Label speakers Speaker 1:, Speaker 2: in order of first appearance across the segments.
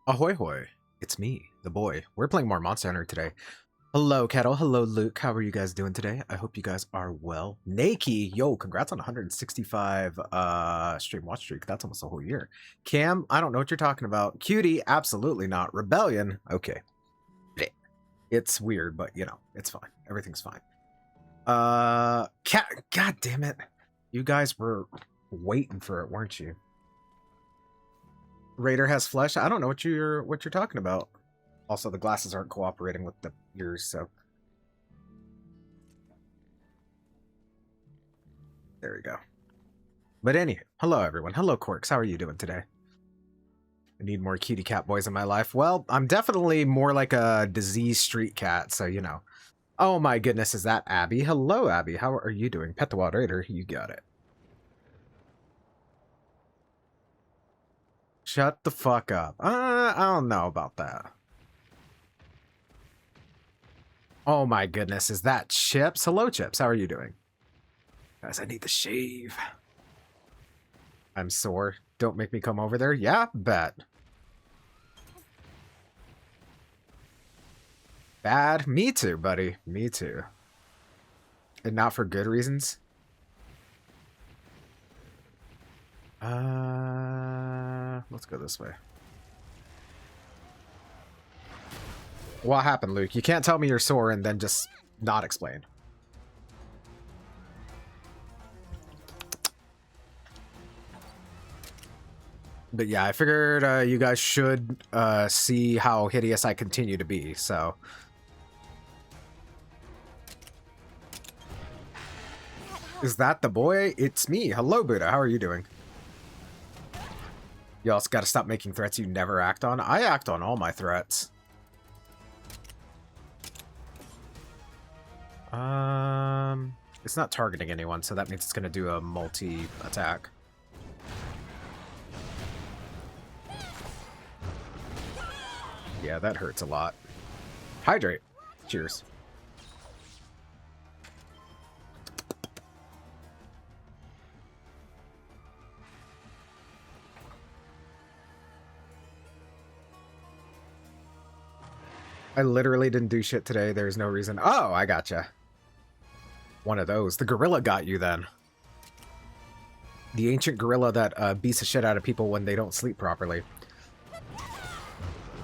Speaker 1: Ahoy hoy, it's me, the boy. We're playing more Monster Hunter today. Hello, Kettle. Hello, Luke. How are you guys doing today? I hope you guys are well. Nakey, yo, congrats on 165 stream watch streak. That's almost a whole year. Cam, I don't know what you're talking about. Cutie, absolutely not. Rebellion, okay. It's weird, but you know, it's fine. Everything's fine. Cat, god damn it. You guys were waiting for it, weren't you? Raider has flesh. I don't know what you're talking about. Also, the glasses aren't cooperating with the ears, so there we go. But anyway, hello everyone. Hello Corks. How are you doing today? I need more cutie cat boys in my life. Well, I'm definitely more like a diseased street cat, so you know. Oh my goodness, is that Abby? Hello, Abby. How are you doing? Pet the Wild Raider, you got it. Shut the fuck up. I don't know about that. Oh my goodness, is that Chips? Hello, Chips. How are you doing? Guys, I need to shave. I'm sore. Don't make me come over there. Yeah, bet. Bad? Me too, buddy. Me too. And not for good reasons. Let's go this way. What happened, Luke? You can't tell me you're sore and then just not explain. But yeah, I figured you guys should see how hideous I continue to be, so. Is that the boy? It's me. Hello, Buddha. How are you doing? You also gotta stop making threats you never act on. I act on all my threats. It's not targeting anyone, so that means it's gonna do a multi-attack. Yeah, that hurts a lot. Hydrate. Cheers. I literally didn't do shit today. There's no reason. Oh, I gotcha. One of those. The gorilla got you then. The ancient gorilla that beats the shit out of people when they don't sleep properly.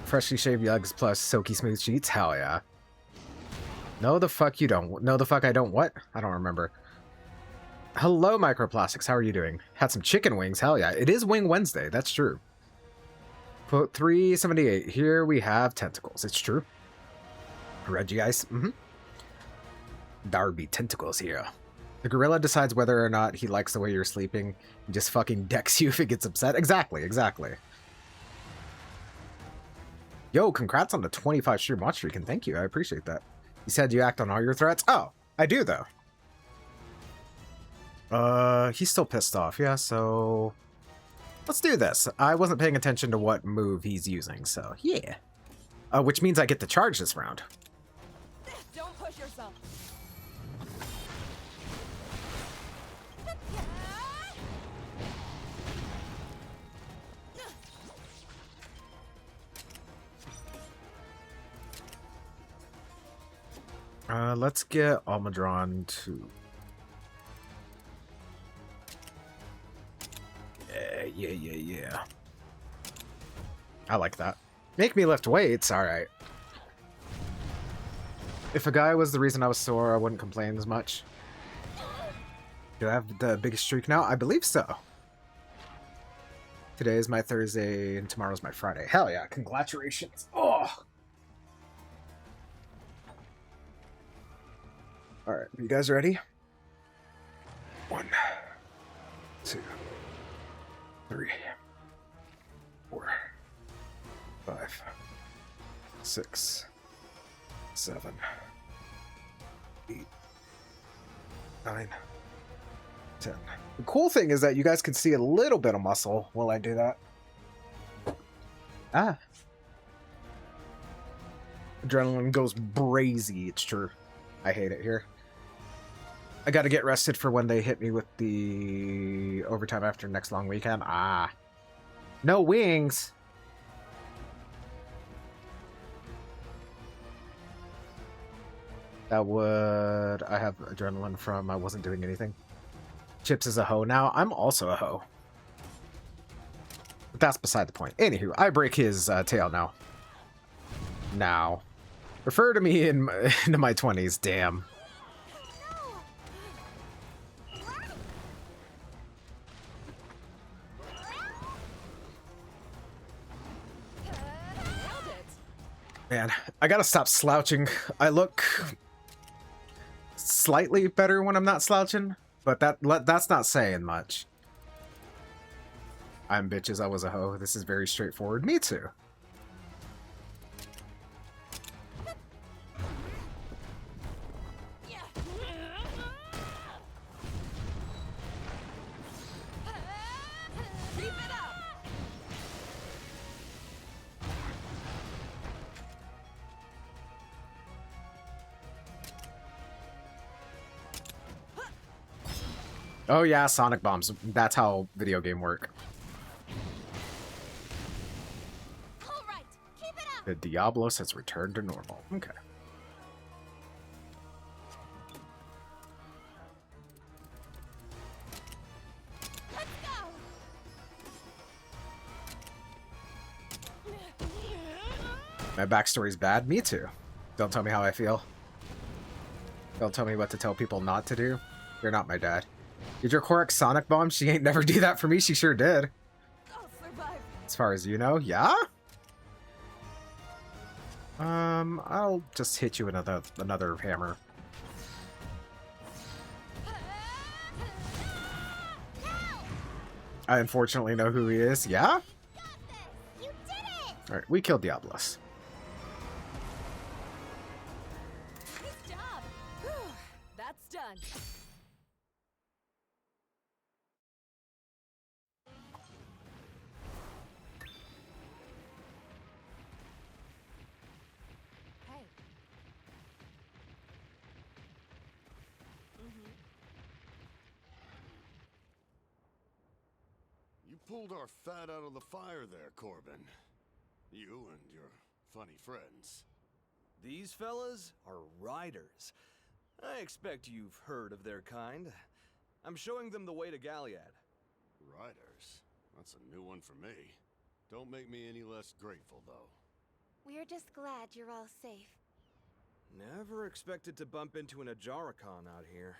Speaker 1: Freshly shaved yugs plus silky smooth sheets? Hell yeah. No, the fuck you don't. No, the fuck I don't what? I don't remember. Hello, Microplastics. How are you doing? Had some chicken wings. Hell yeah. It is Wing Wednesday. That's true. Quote 378. Here we have tentacles. It's true. Read you guys? Darby tentacles here. The gorilla decides whether or not he likes the way you're sleeping and just fucking decks you if it gets upset. Exactly, exactly. Yo, congrats on the 25 stream watch streak, and thank you. I appreciate that. You said you act on all your threats? Oh, I do, though. He's still pissed off. Yeah, so let's do this. I wasn't paying attention to what move he's using, so yeah. Which means I get to charge this round.
Speaker 2: Don't push yourself.
Speaker 1: Let's get Almadron to... Yeah. I like that. Make me lift weights, alright. If a guy was the reason I was sore, I wouldn't complain as much. Do I have the biggest streak now? I believe so. Today is my Thursday, and tomorrow's my Friday. Hell yeah, congratulations. Oh! Alright, you guys ready? 1, 2, 3, 4, 5, 6, 7, 8, 9, 10. The cool thing is that you guys can see a little bit of muscle while I do that. Ah. Adrenaline goes brazy, it's true. I hate it here. I gotta get rested for when they hit me with the overtime after next long weekend. Ah. No wings! That would I have adrenaline from I wasn't doing anything. Chips is a hoe now. I'm also a hoe. But that's beside the point. Anywho, I break his tail now. Now. Refer to me in into my 20s, damn.
Speaker 2: Nailed it.
Speaker 1: Man, I gotta stop slouching. I look slightly better when I'm not slouching, but that's not saying much. I'm bitches, I was a hoe. This is very straightforward. Me too.
Speaker 2: Yeah. Keep it up.
Speaker 1: Oh yeah, Sonic Bombs. That's how video game work.
Speaker 2: All right. Keep it up.
Speaker 1: The Diablos has returned to normal. Okay.
Speaker 2: Let's go.
Speaker 1: My backstory's bad. Me too. Don't tell me how I feel. Don't tell me what to tell people not to do. You're not my dad. Did your Korok Sonic Bomb? She ain't never do that for me. She sure did.
Speaker 2: I'll survive.
Speaker 1: As far as you know, yeah? I'll just hit you with another hammer. I unfortunately know who he is. Yeah?
Speaker 2: You did it.
Speaker 1: Alright, we killed Diablos.
Speaker 2: Nice job. Whew. That's done. Hey.
Speaker 3: You pulled our fat out of the fire there, Corbin. You and your funny friends.
Speaker 4: These fellas are riders. I expect you've heard of their kind. I'm showing them the way to Galliad.
Speaker 3: Riders? That's a new one for me. Don't make me any less grateful, though.
Speaker 5: We're just glad you're all safe.
Speaker 4: Never expected to bump into an Ajaricon out here.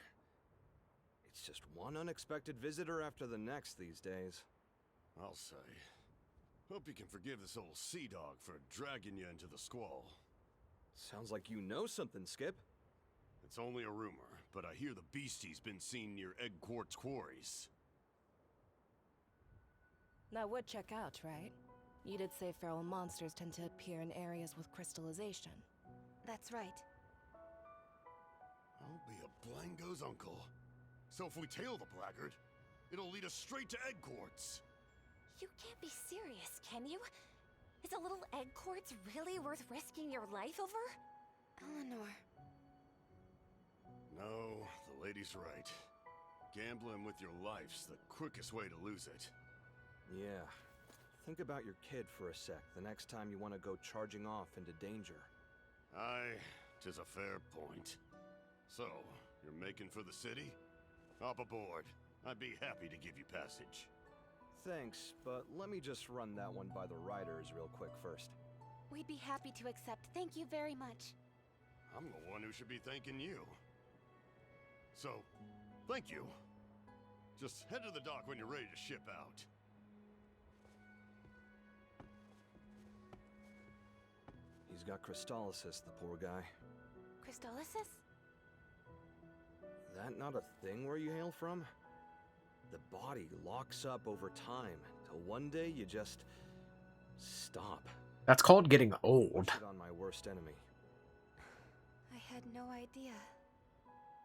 Speaker 4: It's just one unexpected visitor after the next these days.
Speaker 3: I'll say. Hope you can forgive this old sea dog for dragging you into the squall.
Speaker 4: Sounds like you know something, Skip.
Speaker 3: It's only a rumor, but I hear the beastie's been seen near Egg Quartz quarries.
Speaker 5: That would check out, right? You did say feral monsters tend to appear in areas with crystallization. That's right.
Speaker 3: I'll be a Blango's uncle. So if we tail the blackguard, it'll lead us straight to Egg Quartz.
Speaker 5: You can't be serious, can you? Is a little egg quartz really worth risking your life over? Eleanor.
Speaker 3: No, the lady's right. Gambling with your life's the quickest way to lose it.
Speaker 4: Yeah. Think about your kid for a sec the next time you want to go charging off into danger.
Speaker 3: Aye, 'tis a fair point. So, you're making for the city? Hop aboard. I'd be happy to give you passage.
Speaker 4: Thanks, but let me just run that one by the riders real quick first.
Speaker 5: We'd be happy to accept. Thank you very much.
Speaker 3: I'm the one who should be thanking you. So, thank you. Just head to the dock when you're ready to ship out.
Speaker 4: He's got crystallysis, the poor guy.
Speaker 5: Crystallysis?
Speaker 4: That not a thing where you hail from? The body locks up over time, till one day you just stop.
Speaker 1: That's called getting old.
Speaker 4: Wish it on my worst enemy.
Speaker 5: I had no idea.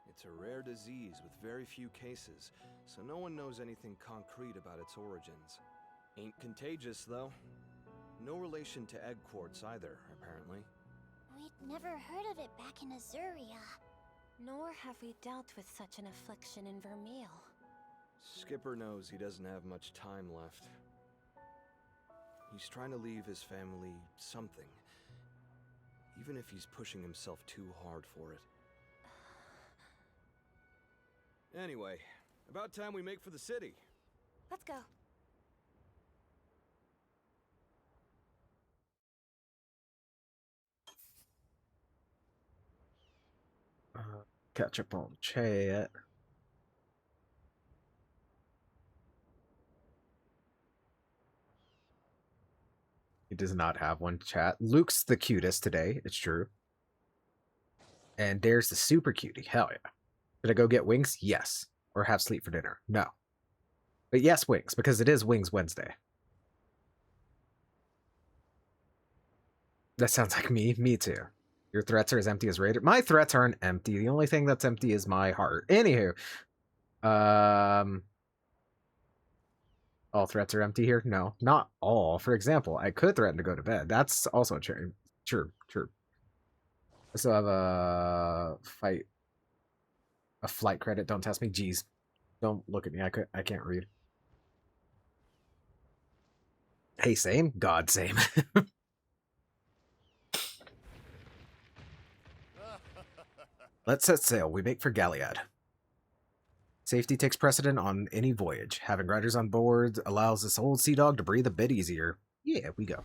Speaker 4: It's a rare disease with very few cases, so no one knows anything concrete about its origins. Ain't contagious, though. No relation to egg quartz either, apparently.
Speaker 6: We'd never heard of it back in Azuria.
Speaker 5: Nor have we dealt with such an affliction in Vermeil.
Speaker 4: Skipper knows he doesn't have much time left. He's trying to leave his family something, even if he's pushing himself too hard for it. Anyway, about time we make for the city.
Speaker 5: Let's go.
Speaker 1: Catch up on chat. He does not have one chat. Luke's the cutest today, it's true. And Dare's the super cutie. Hell yeah. Did I go get wings? Yes. Or have sleep for dinner? No. But yes, wings, because it is Wings Wednesday. That sounds like me. Me too. Your threats are as empty as Raider. My threats aren't empty. The only thing that's empty is my heart. Anywho. All threats are empty here? No, not all. For example, I could threaten to go to bed. That's also true. True. I still have a flight credit. Don't test me. Jeez. Don't look at me. I can't read. Hey, same? God, same. Let's set sail. We make for Galliad. Safety takes precedent on any voyage. Having riders on board allows this old sea dog to breathe a bit easier. Yeah, we go.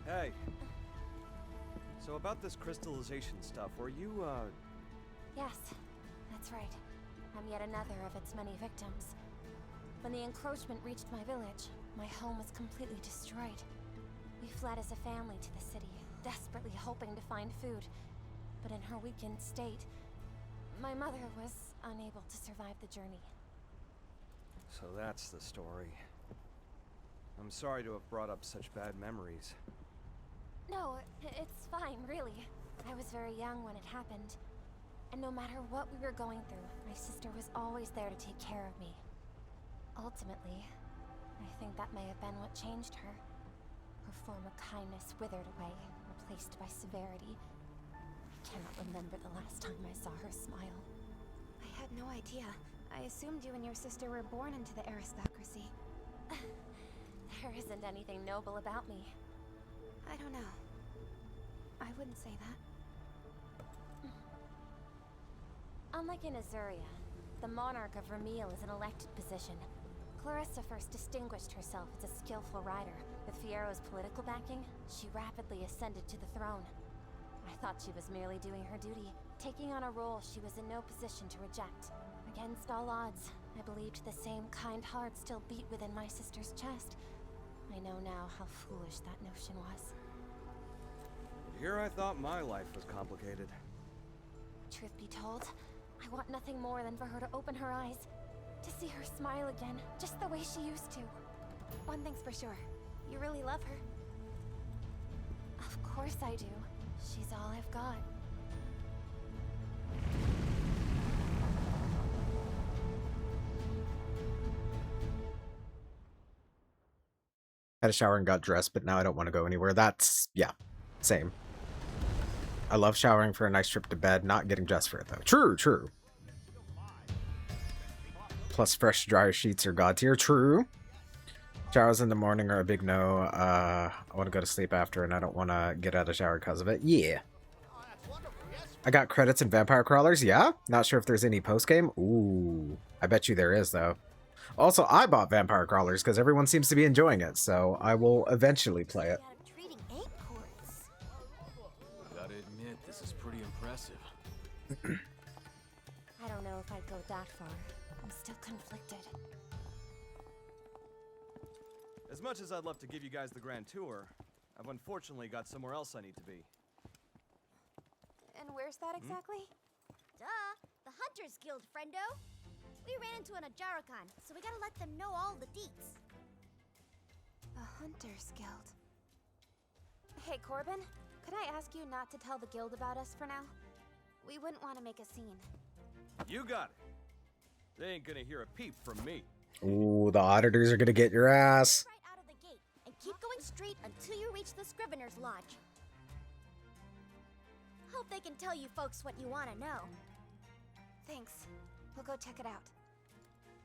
Speaker 4: Hey. So about this crystallization stuff, were you,
Speaker 5: Yes, that's right. I'm yet another of its many victims. When the encroachment reached my village, my home was completely destroyed. We fled as a family to the city, desperately hoping to find food. But in her weakened state, my mother was unable to survive the journey.
Speaker 4: So that's the story. I'm sorry to have brought up such bad memories.
Speaker 5: No, it's fine, really. I was very young when it happened. And no matter what we were going through, my sister was always there to take care of me. Ultimately, I think that may have been what changed her. Her former kindness withered away, replaced by severity. I cannot remember the last time I saw her smile.
Speaker 7: I had no idea. I assumed you and your sister were born into the aristocracy.
Speaker 5: There isn't anything noble about me.
Speaker 7: I don't know. I wouldn't say that.
Speaker 5: Unlike in Azuria, the Monarch of Ramil is an elected position. Clarissa first distinguished herself as a skillful rider. With Fiero's political backing, she rapidly ascended to the throne. I thought she was merely doing her duty, taking on a role she was in no position to reject. Against all odds, I believed the same kind heart still beat within my sister's chest. I know now how foolish that notion was.
Speaker 4: Here I thought my life was complicated.
Speaker 5: Truth be told, I want nothing more than for her to open her eyes. To see her smile again, just the way she used to.
Speaker 7: One thing's for sure. You really love her.
Speaker 5: Of course I do. She's all I've got.
Speaker 1: Had a shower and got dressed, but now I don't want to go anywhere. That's, yeah, same. I love showering for a nice trip to bed, not getting dressed for it, though. True. Plus fresh, dry sheets are god tier. True. Showers in the morning are a big no. I want to go to sleep after, and I don't want to get out of the shower because of it. Yeah. I got credits in Vampire Crawlers, yeah? Not sure if there's any post-game. Ooh. I bet you there is, though. Also, I bought Vampire Crawlers because everyone seems to be enjoying it, so I will eventually play it.
Speaker 6: Treating egg courts.
Speaker 8: Gotta admit, this is pretty impressive.
Speaker 5: I don't know if I'd go that far. I'm still conflicted.
Speaker 4: As much as I'd love to give you guys the grand tour, I've unfortunately got somewhere else I need to be.
Speaker 7: And where's that exactly?
Speaker 6: Duh, the Hunters Guild, friendo. We ran into an Ajarakan, so we gotta let them know all the deets.
Speaker 7: The Hunters Guild. Hey, Corbin, could I ask you not to tell the guild about us for now? We wouldn't want to make a scene.
Speaker 4: You got it. They ain't gonna hear a peep from me.
Speaker 1: Ooh, the auditors are gonna get your ass.
Speaker 6: Right out of the gate, and keep going straight until you reach the Scrivener's Lodge. Hope they can tell you folks what you want to know.
Speaker 7: Thanks. We'll go check it out.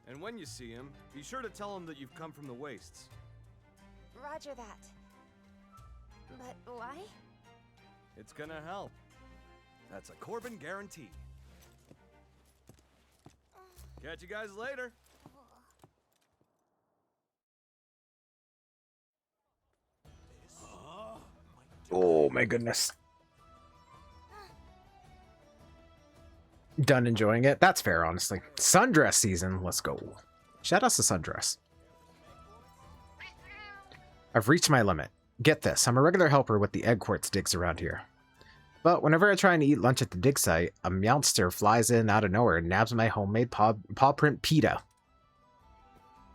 Speaker 4: And when you see him, be sure to tell him that you've come from the Wastes.
Speaker 7: Roger that. But why?
Speaker 4: It's gonna help. That's a Corbin guarantee. Catch you guys later.
Speaker 1: Oh my goodness. Done enjoying it? That's fair, honestly. Sundress season. Let's go. Shout out to Sundress. I've reached my limit. Get this. I'm a regular helper with the egg quartz digs around here. But whenever I try and eat lunch at the dig site, a meowster flies in out of nowhere and nabs my homemade paw print pita.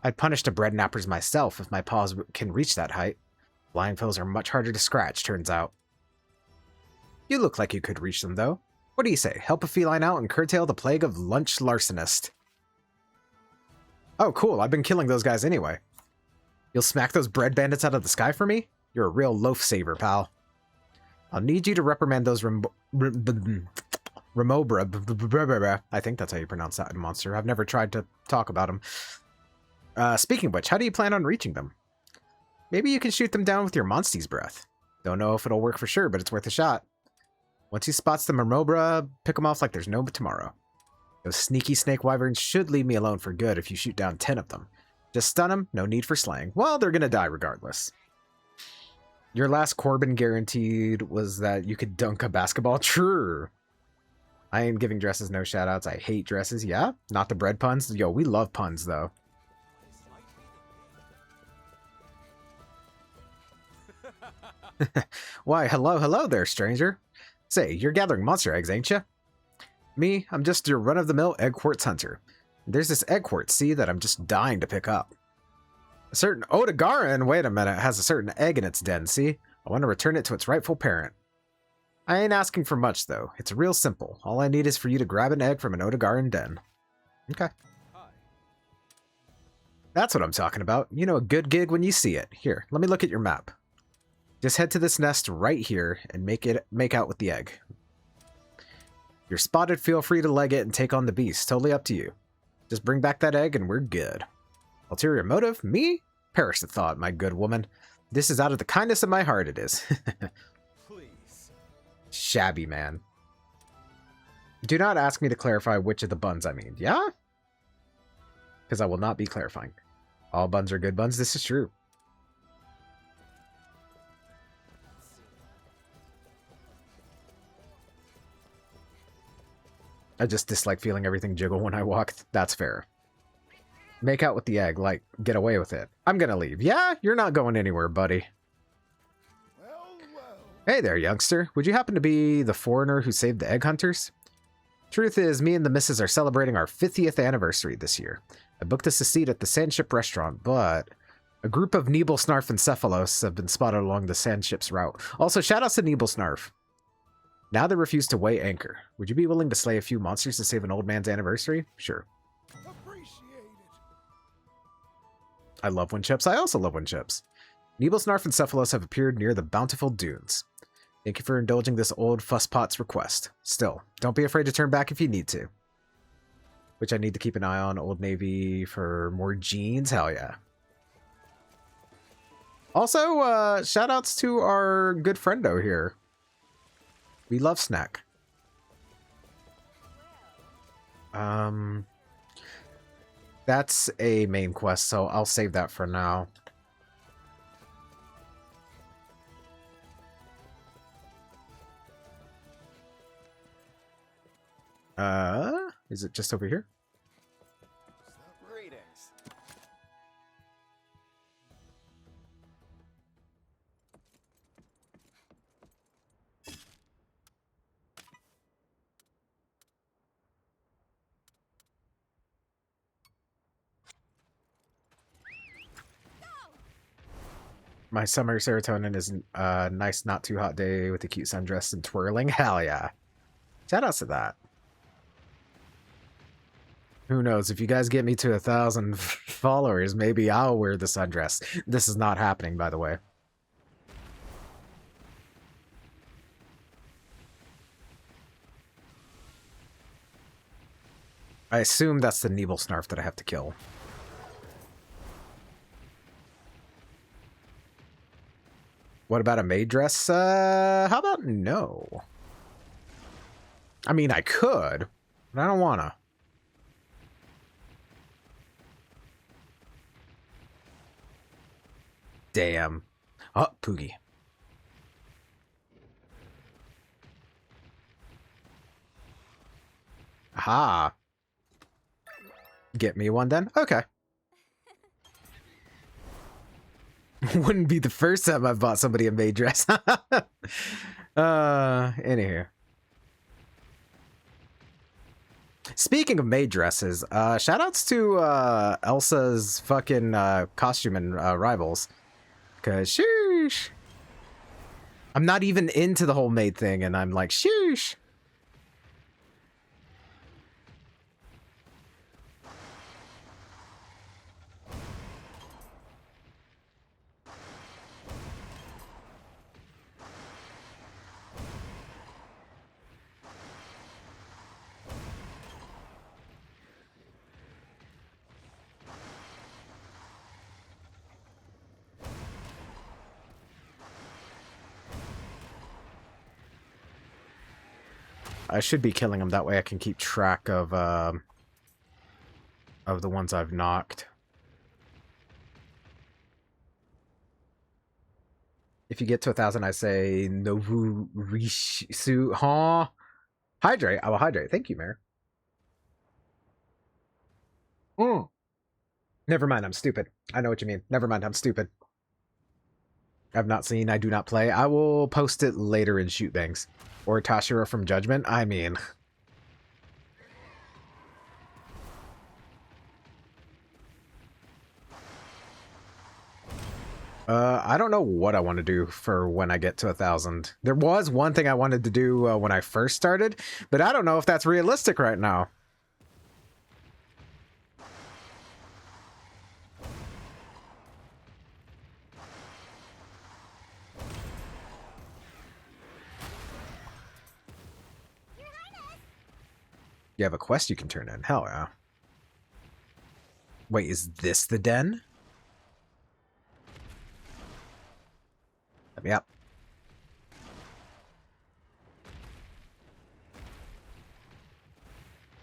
Speaker 1: I'd punish the bread nappers myself if my paws can reach that height. Flying foes are much harder to scratch, turns out. You look like you could reach them, though. What do you say? Help a feline out and curtail the plague of lunch larcenist. Oh, cool. I've been killing those guys anyway. You'll smack those bread bandits out of the sky for me? You're a real loaf saver, pal. I'll need you to reprimand those Remobra. I think that's how you pronounce that monster. I've never tried to talk about them. Speaking of which, how do you plan on reaching them? Maybe you can shoot them down with your Monsty's breath. Don't know if it'll work for sure, but it's worth a shot. Once he spots the Remobra, pick them off like there's no tomorrow. Those sneaky snake wyverns should leave me alone for good if you shoot down 10 of them. Just stun them, no need for slaying. Well, they're gonna die regardless. Your last Corbin guaranteed was that you could dunk a basketball? True. I ain't giving dresses no shoutouts. I hate dresses. Yeah? Not the bread puns? Yo, we love puns, though. Why, hello there, stranger. Say, you're gathering monster eggs, ain't you? Me, I'm just your run-of-the-mill egg quartz hunter. There's this egg quartz, see, that I'm just dying to pick up. A certain Odegaran, wait a minute, has a certain egg in its den, see? I want to return it to its rightful parent. I ain't asking for much, though. It's real simple. All I need is for you to grab an egg from an Odegaran den. Okay. That's what I'm talking about. You know a good gig when you see it. Here, let me look at your map. Just head to this nest right here and make out with the egg. If you're spotted, feel free to leg it and take on the beast. Totally up to you. Just bring back that egg and we're good. Ulterior motive? Me? Perish the thought, my good woman. This is out of the kindness of my heart, it is.
Speaker 4: Please.
Speaker 1: Shabby man. Do not ask me to clarify which of the buns I mean. Yeah? Because I will not be clarifying. All buns are good buns. This is true. I just dislike feeling everything jiggle when I walk. That's fair. Make out with the egg, like, get away with it. I'm gonna leave. Yeah? You're not going anywhere, buddy. Hey there, youngster. Would you happen to be the foreigner who saved the egg hunters? Truth is, me and the missus are celebrating our 50th anniversary this year. I booked us a seat at the Sandship restaurant, but a group of Nebelsnarf and Cephalos have been spotted along the Sandship's route. Also, shoutouts to Nebelsnarf. Now they refuse to weigh anchor. Would you be willing to slay a few monsters to save an old man's anniversary? Sure. I love Winchips. I also love Winchips. Nebelsnarf and Cephalos have appeared near the Bountiful Dunes. Thank you for indulging this old fusspot's request. Still, don't be afraid to turn back if you need to. Which I need to keep an eye on Old Navy for more jeans. Hell yeah. Also, shoutouts to our good friendo here. We love Snack. That's a main quest, so I'll save that for now. Is it just over here?
Speaker 8: Greetings.
Speaker 1: My summer serotonin is a nice, not too hot day with a cute sundress and twirling. Hell yeah. Shoutouts to that. Who knows? If you guys get me to 1,000 followers, maybe I'll wear the sundress. This is not happening, by the way. I assume that's the Nebel Snarf that I have to kill. What about a maid dress? How about no? I mean, I could, but I don't wanna. Damn. Oh, Poogie. Aha. Get me one then? Okay. Wouldn't be the first time I've bought somebody a maid dress. Anywho. Speaking of maid dresses, shoutouts to Elsa's fucking costume and rivals. Cause sheesh. I'm not even into the whole maid thing, and I'm like, sheesh. I should be killing them, that way I can keep track of the ones I've knocked. If you get to 1,000, I say Novu Rishu, huh? Hydrate. I will hydrate. Thank you, Mayor. Never mind, I'm stupid. I know what you mean. Never mind, I'm stupid. I've not seen, I do not play. I will post it later in Shoot Bangs. Or Tashira from Judgment. I mean... I don't know what I want to do for when I get to 1,000. There was one thing I wanted to do when I first started, but I don't know if that's realistic right now. You have a quest you can turn in. Hell yeah. Wait, is this the den? Let me up.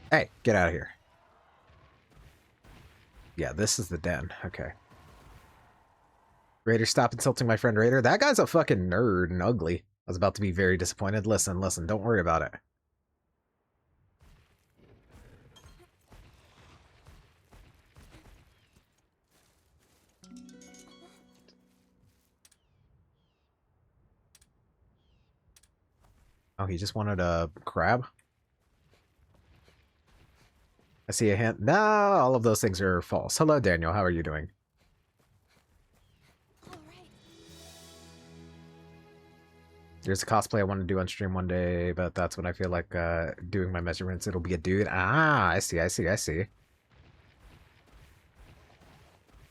Speaker 1: Hey, get out of here. Yeah, this is the den. Okay. Raider, stop insulting my friend Raider. That guy's a fucking nerd and ugly. I was about to be very disappointed. Listen, don't worry about it. Oh, he just wanted a crab? I see a hint. No, all of those things are false. Hello, Daniel. How are you doing?
Speaker 2: All right.
Speaker 1: There's a cosplay I want to do on stream one day, but that's when I feel like doing my measurements. It'll be a dude. Ah, I see.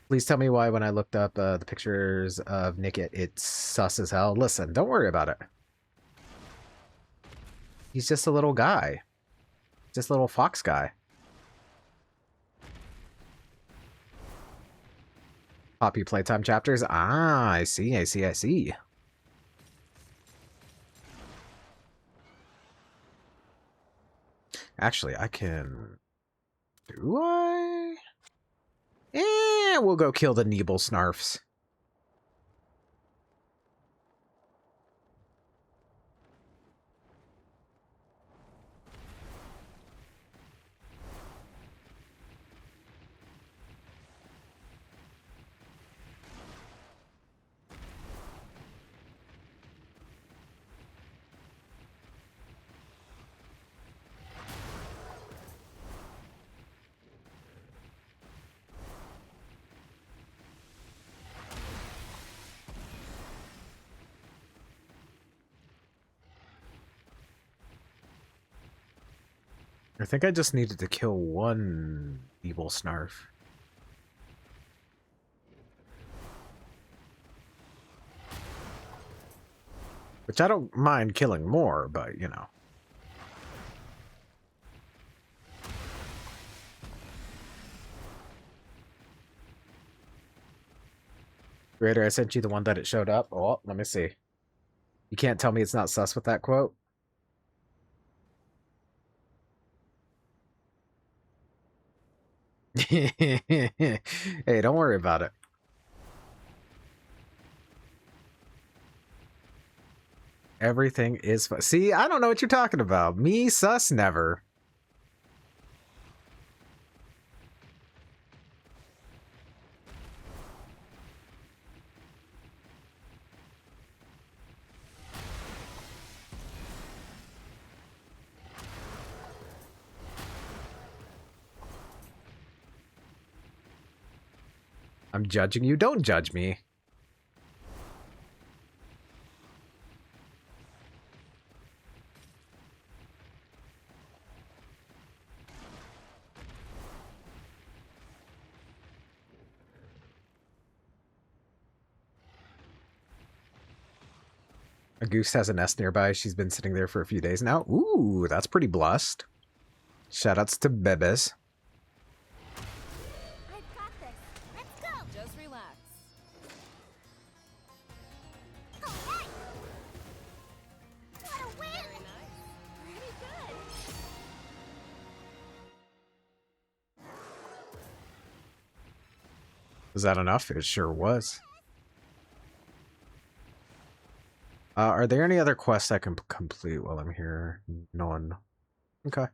Speaker 1: Please tell me why when I looked up the pictures of Nick, it's sus as hell. Listen, don't worry about it. He's just a little guy. Just a little fox guy. Poppy playtime chapters. Ah, I see. Actually, I can... Do I? We'll go kill the Nebel Snarfs. I think I just needed to kill one Nebel Snarf. Which I don't mind killing more, but, you know. Greater, I sent you the one that it showed up. Oh, let me see. You can't tell me it's not sus with that quote. Hey, don't worry about it. Everything is fun. See, I don't know what you're talking about. Me, sus, never. I'm judging you. Don't judge me. A goose has a nest nearby. She's been sitting there for a few days now. Ooh, that's pretty blessed. Shoutouts to Bebes.
Speaker 6: I've got this. Let's go.
Speaker 2: Just relax.
Speaker 6: Okay. What a win!
Speaker 2: Very nice.
Speaker 6: Pretty good.
Speaker 1: Was that enough? It sure was. Are there any other quests I can complete while I'm here? None. Okay.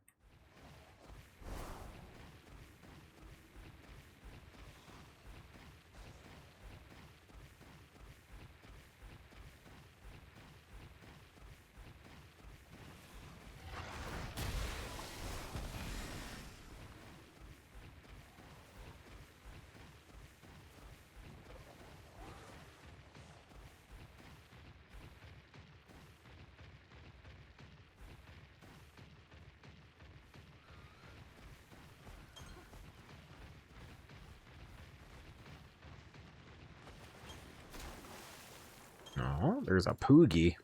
Speaker 1: Oh, there's a Poogie.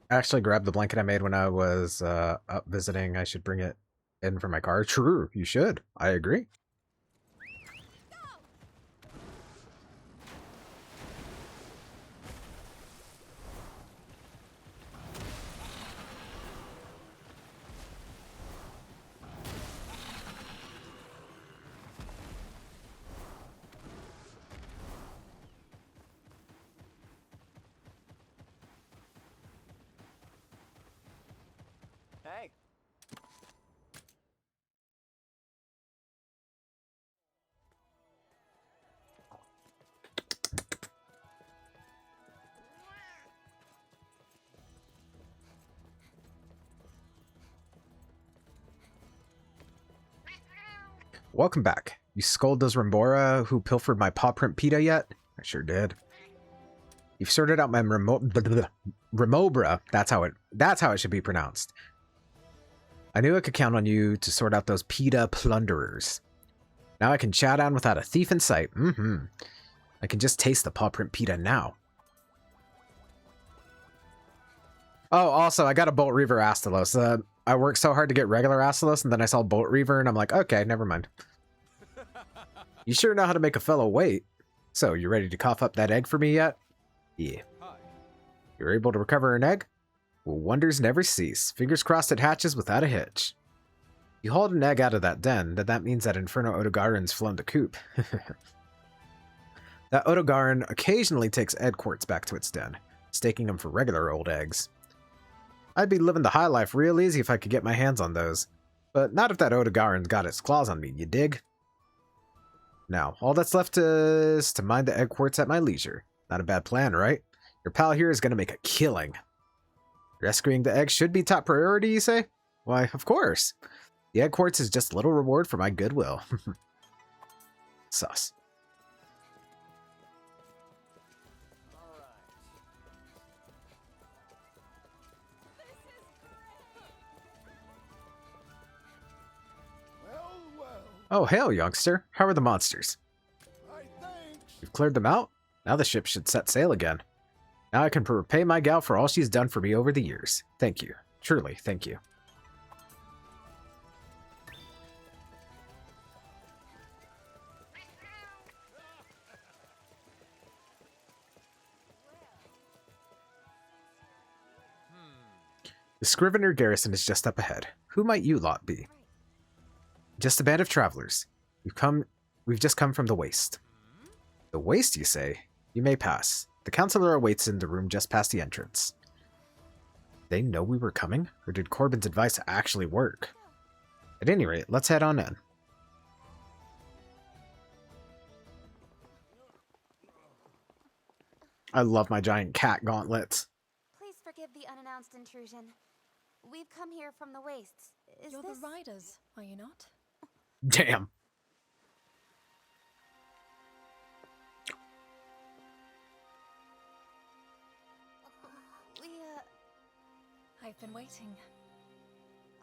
Speaker 1: I actually grabbed the blanket I made when I was up visiting. I should bring it in for my car. True, you should. I agree.
Speaker 8: Hey.
Speaker 1: Welcome back. You scold those Rembora who pilfered my paw print PETA yet? I sure did. You've sorted out my Remobra. That's how it should be pronounced. I knew I could count on you to sort out those PETA plunderers. Now I can chow down without a thief in sight. I can just taste the paw print PETA now. Oh, also, I got a Bolt Reaver Astalos. I worked so hard to get regular Astalos, and then I saw Bolt Reaver, and I'm like, okay, never mind. You sure know how to make a fellow wait. So, you ready to cough up that egg for me yet? Yeah. You were able to recover an egg? Well, wonders never cease. Fingers crossed it hatches without a hitch. You hauled an egg out of that den, then that means that Inferno Odogaron's flown to coop. That Odogaron occasionally takes egg quartz back to its den, staking them for regular old eggs. I'd be living the high life real easy if I could get my hands on those. But not if that Odogaron's got its claws on me, you dig? Now, all that's left is to mine the egg quartz at my leisure. Not a bad plan, right? Your pal here is going to make a killing. Rescuing the egg should be top priority, you say? Why, of course. The egg quartz is just a little reward for my goodwill. Sus. Oh, hail, youngster. How are the monsters? You've cleared them out? Now the ship should set sail again. Now I can repay my gal for all she's done for me over the years. Thank you. Truly, thank you. The Scrivener garrison is just up ahead. Who might you lot be? Just a band of travelers. We've just come from the Waste. The Waste, you say? You may pass. The counselor awaits in the room just past the entrance. They know we were coming? Or did Corbin's advice actually work? At any rate, let's head on in. I love my giant cat gauntlets.
Speaker 7: Please forgive the unannounced intrusion. We've come here from the Wastes.
Speaker 2: You're the riders, are you not?
Speaker 1: Damn.
Speaker 2: I've been waiting.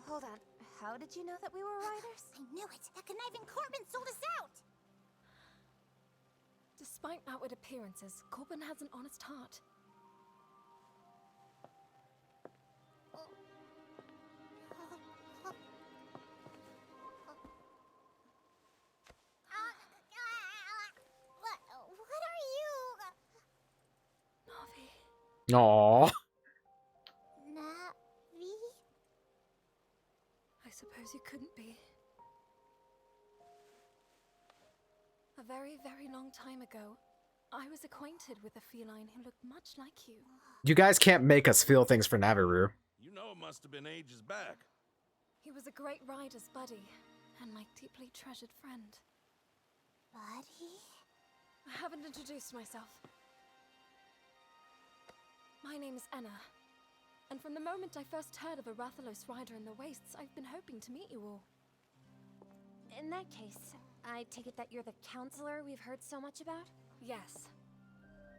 Speaker 7: Hold on. How did you know that we were riders?
Speaker 6: I knew it! That conniving Corbin sold us out!
Speaker 2: Despite outward appearances, Corbin has an honest heart.
Speaker 6: What are you?
Speaker 2: Navi.
Speaker 1: Aww.
Speaker 6: Navi?
Speaker 2: I suppose you couldn't be. A very, very long time ago, I was acquainted with a feline who looked much like you.
Speaker 1: You guys can't make us feel things for Naviru.
Speaker 9: You know it must have been ages back.
Speaker 2: He was a great rider's buddy, and my deeply treasured friend.
Speaker 6: Buddy?
Speaker 2: I haven't introduced myself. My name is Enna, and from the moment I first heard of a Rathalos rider in the Wastes, I've been hoping to meet you all.
Speaker 5: In that case, I take it that you're the counselor we've heard so much about?
Speaker 2: Yes.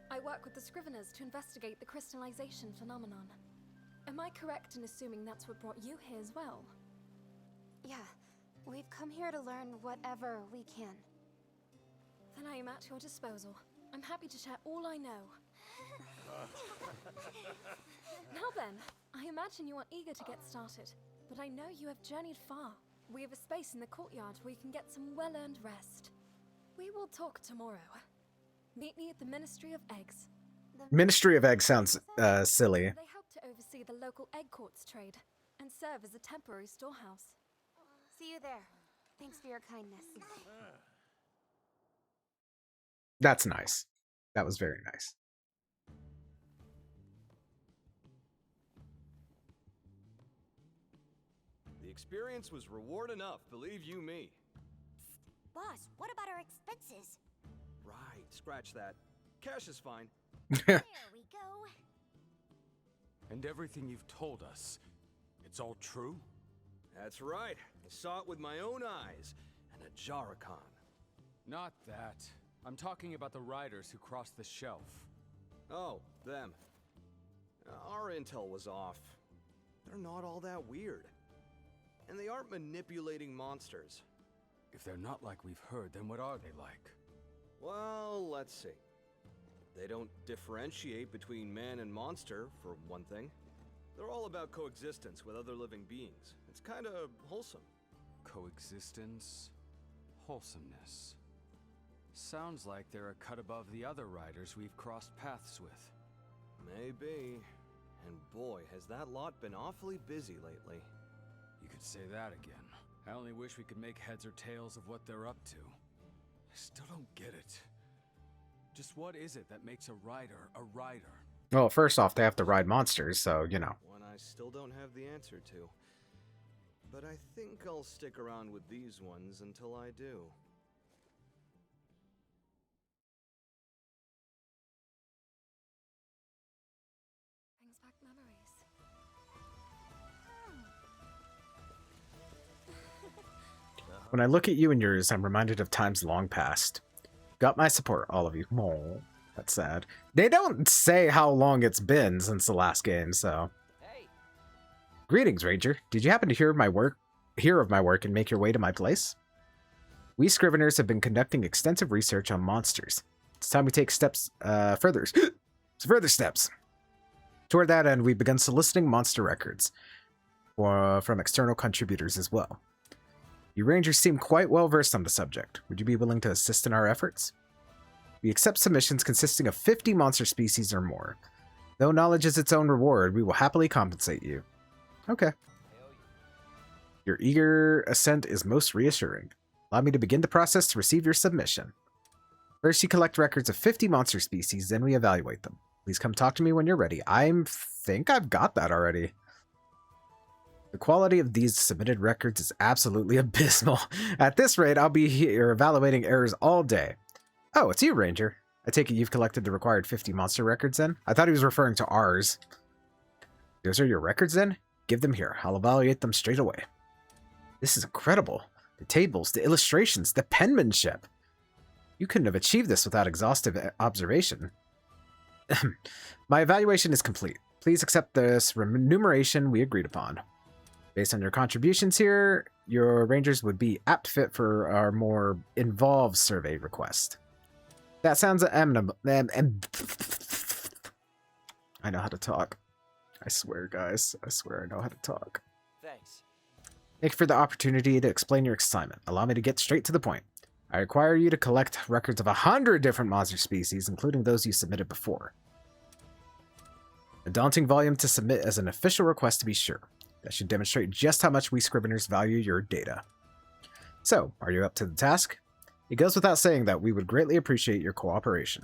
Speaker 2: I work with the Scriveners to investigate the crystallization phenomenon. Am I correct in assuming that's what brought you here as well?
Speaker 7: Yeah. We've come here to learn whatever we can.
Speaker 2: Then I am at your disposal. I'm happy to share all I know. Now then, I imagine you are eager to get started, but I know you have journeyed far. We have a space in the courtyard where you can get some well-earned rest. We will talk tomorrow. Meet me at the Ministry of Eggs.
Speaker 1: Ministry of Eggs sounds silly.
Speaker 2: They help to oversee the local egg quartz trade and serve as a temporary storehouse.
Speaker 7: See you there. Thanks for your kindness.
Speaker 1: That's nice. That was very nice.
Speaker 4: The experience was reward enough, believe you me.
Speaker 6: Boss, what about our expenses?
Speaker 4: Right, scratch that. Cash is fine.
Speaker 6: There we go.
Speaker 8: And everything you've told us, it's all true?
Speaker 4: That's right. I saw it with my own eyes. And a Jarrakan.
Speaker 8: Not that. I'm talking about the riders who crossed the shelf.
Speaker 4: Oh, them. Our intel was off. They're not all that weird. And they aren't manipulating monsters.
Speaker 8: If they're not like we've heard, then what are they like?
Speaker 4: Well, let's see. They don't differentiate between man and monster, for one thing. They're all about coexistence with other living beings. It's kinda wholesome.
Speaker 8: Coexistence, wholesomeness. Sounds like they're a cut above the other riders we've crossed paths with.
Speaker 4: Maybe. And boy, has that lot been awfully busy lately.
Speaker 8: You could say that again. I only wish we could make heads or tails of what they're up to. I still don't get it. Just what is it that makes a rider a rider?
Speaker 1: Well, first off, they have to ride monsters, so, you know.
Speaker 4: One I still don't have the answer to. But I think I'll stick around with these ones until I do.
Speaker 2: Brings back memories.
Speaker 1: When I look at you and yours, I'm reminded of times long past. Got my support, all of you. Oh, that's sad. They don't say how long it's been since the last game, so.
Speaker 10: Hey.
Speaker 1: Greetings, Ranger. Did you happen to hear of my work and make your way to my place? We Scriveners have been conducting extensive research on monsters. It's time we take further steps. Toward that end, we've begun soliciting monster records from external contributors as well. You Rangers seem quite well versed on the subject. Would you be willing to assist in our efforts? We accept submissions consisting of 50 monster species or more. Though knowledge is its own reward, we will happily compensate you. Okay. Your eager assent is most reassuring. Allow me to begin the process to receive your submission. First, you collect records of 50 monster species, then we evaluate them. Please come talk to me when you're ready. I think I've got that already. The quality of these submitted records is absolutely abysmal. At this rate, I'll be here evaluating errors all day. Oh, it's you, Ranger. I take it you've collected the required 50 monster records then? I thought he was referring to ours. Those are your records then? Give them here. I'll evaluate them straight away. This is incredible. The tables, the illustrations, the penmanship. You couldn't have achieved this without exhaustive observation. My evaluation is complete. Please accept this remuneration we agreed upon. Based on your contributions here, your rangers would be apt fit for our more involved survey request. That sounds amenable. I know how to talk. I swear, guys. I swear I know how to talk.
Speaker 4: Thanks.
Speaker 1: Thank you for the opportunity to explain your assignment. Allow me to get straight to the point. I require you to collect records of 100 different monster species, including those you submitted before. A daunting volume to submit as an official request to be sure. That should demonstrate just how much we Scriveners value your data. So, are you up to the task? It goes without saying that we would greatly appreciate your cooperation.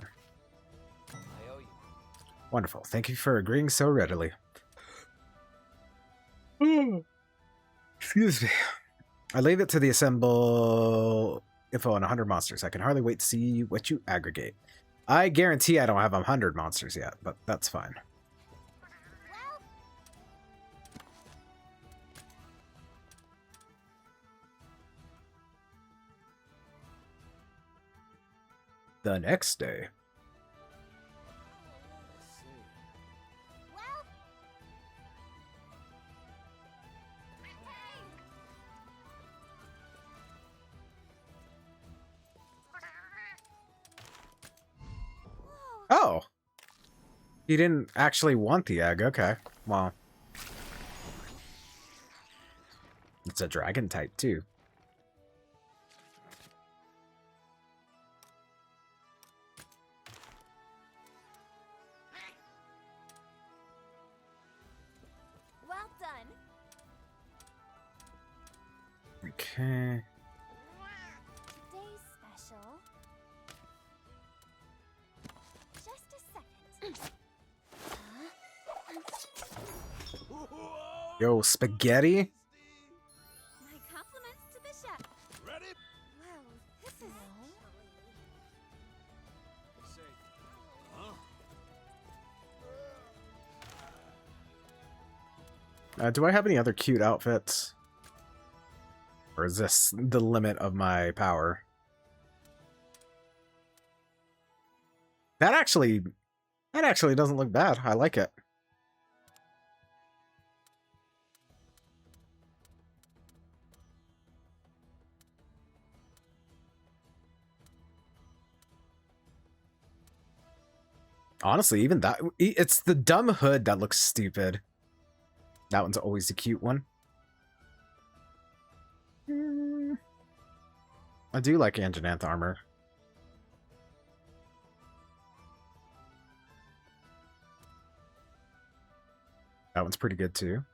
Speaker 4: I owe you.
Speaker 1: Wonderful. Thank you for agreeing so readily. Excuse me. I leave it to the assemble info on 100 monsters. I can hardly wait to see what you aggregate. I guarantee I don't have 100 monsters yet, but that's fine. The next day. Oh! He didn't actually want the egg, okay. Well. It's a dragon type, too.
Speaker 6: Well done.
Speaker 1: Okay.
Speaker 6: Today's special. Just a second.
Speaker 1: Yo, spaghetti?
Speaker 6: My compliments to the chef.
Speaker 9: Ready?
Speaker 6: Well, this is...
Speaker 9: Huh?
Speaker 1: Do I have any other cute outfits? Or is this the limit of my power? That actually doesn't look bad. I like it. Honestly, even that, it's the dumb hood that looks stupid. That one's always the cute one. I do like Anjanath armor. That one's pretty good too.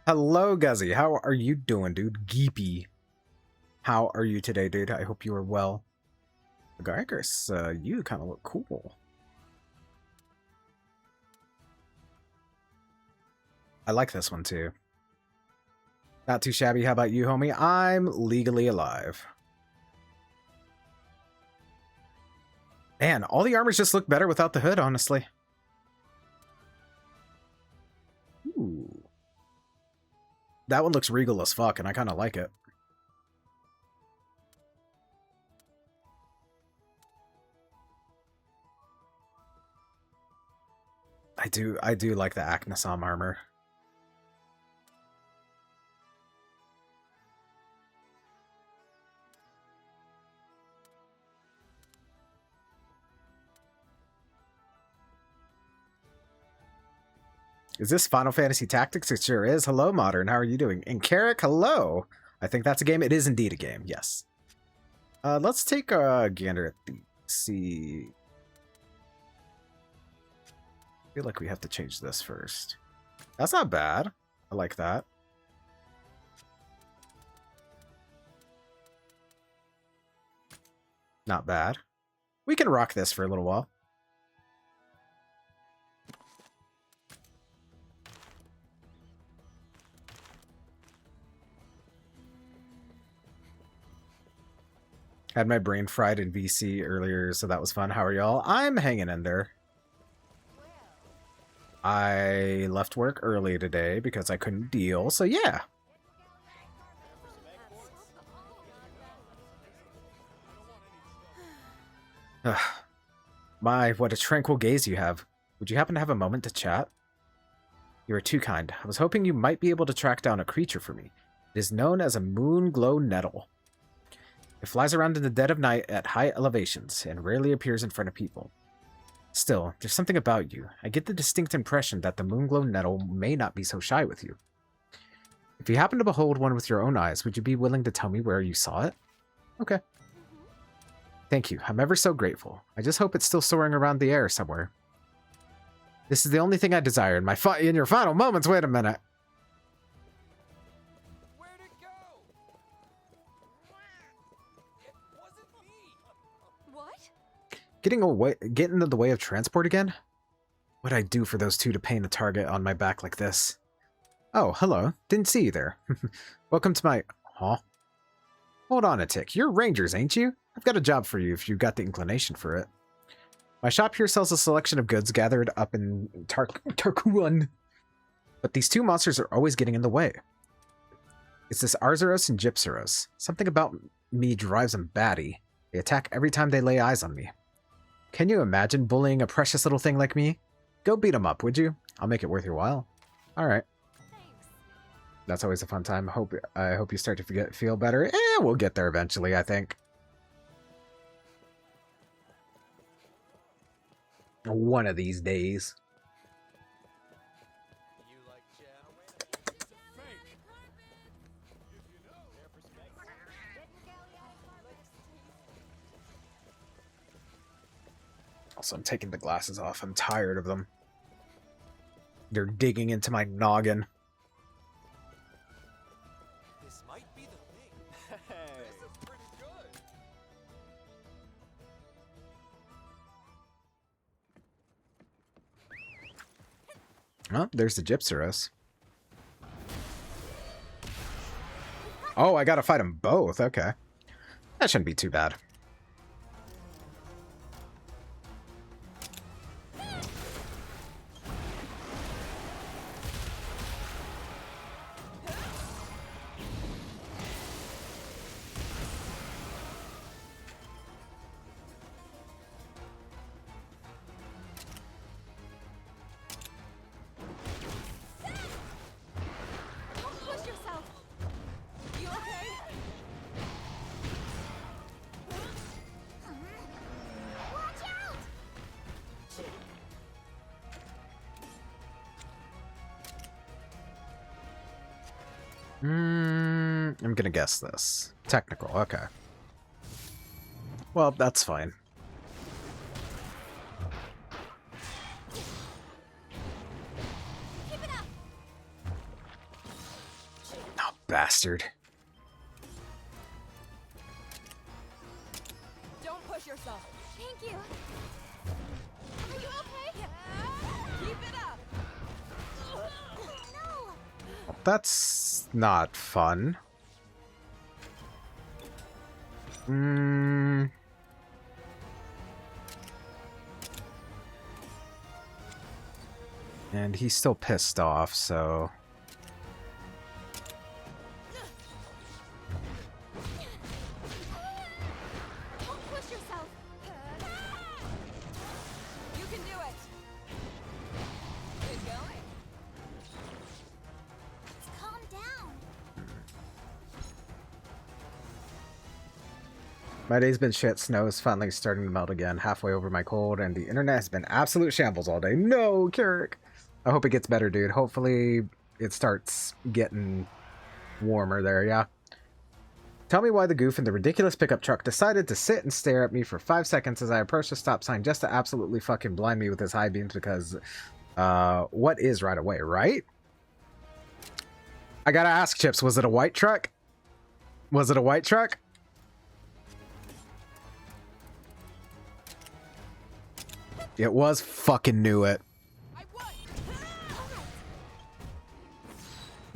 Speaker 1: Hello, Guzzy. How are you doing, dude? Geepy. How are you today, dude? I hope you are well. Gygus, you kind of look cool. I like this one too. Not too shabby. How about you, homie? I'm legally alive. Man, all the armors just look better without the hood, honestly. Ooh. That one looks regal as fuck, and I kind of like it. I do like the Aknasam armor. Is this Final Fantasy Tactics? It sure is. Hello, Modern. How are you doing? And Carrick, hello. I think that's a game. It is indeed a game. Yes. Let's take a gander at the see. feel like we have to change this first. That's not bad. I like that. Not bad. We can rock this for a little while. Had my brain fried in VC earlier, so that was fun. How are y'all? I'm hanging in there. I left work early today because I couldn't deal, so yeah. My, what a tranquil gaze you have. Would you happen to have a moment to chat? You are too kind. I was hoping you might be able to track down a creature for me. It is known as a moonglow nettle. It flies around in the dead of night at high elevations and rarely appears in front of people. Still, there's something about you. I get the distinct impression that the moonglow nettle may not be so shy with you. If you happen to behold one with your own eyes, would you be willing to tell me where you saw it? Okay. Thank you. I'm ever so grateful. I just hope it's still soaring around the air somewhere. This is the only thing I desire in your final moments. Wait a minute.
Speaker 8: Where'd it go? It wasn't me.
Speaker 2: What?
Speaker 1: Getting in the way of transport again? What'd I do for those two to paint a target on my back like this? Oh, hello. Didn't see you there. Welcome to my... Huh? Hold on a tick. You're Rangers, ain't you? I've got a job for you if you've got the inclination for it. My shop here sells a selection of goods gathered up in Tarkuan. But these two monsters are always getting in the way. It's this Arzuros and Gypsaros. Something about me drives them batty. They attack every time they lay eyes on me. Can you imagine bullying a precious little thing like me? Go beat them up, would you? I'll make it worth your while. Alright. That's always a fun time. I hope you start to feel better. We'll get there eventually, I think. One of these days. Also, I'm taking the glasses off. I'm tired of them. They're digging into my noggin.
Speaker 4: This might be the thing. This is pretty good.
Speaker 1: Oh, there's the Gypsaros. Oh, I gotta fight them both. Okay. That shouldn't be too bad. I'm gonna guess this. Technical, okay. Well, that's fine.
Speaker 6: Keep it up.
Speaker 1: Oh, bastard.
Speaker 2: Don't push yourself.
Speaker 6: Thank you. Are you okay?
Speaker 2: Keep it up.
Speaker 6: No.
Speaker 1: That's not fun. And he's still pissed off, so...
Speaker 6: Don't push yourself.
Speaker 2: You can do it. Keep going.
Speaker 6: Calm down.
Speaker 1: My day's been shit. Snow is finally starting to melt again, halfway over my cold, and the internet has been absolute shambles all day. No, Carrick! I hope it gets better, dude. Hopefully it starts getting warmer there, yeah? Tell me why the goof in the ridiculous pickup truck decided to sit and stare at me for 5 seconds as I approached the stop sign just to absolutely fucking blind me with his high beams because What is right away, right? I gotta ask Chips, was it a white truck? Was it a white truck? It was. Fucking knew it.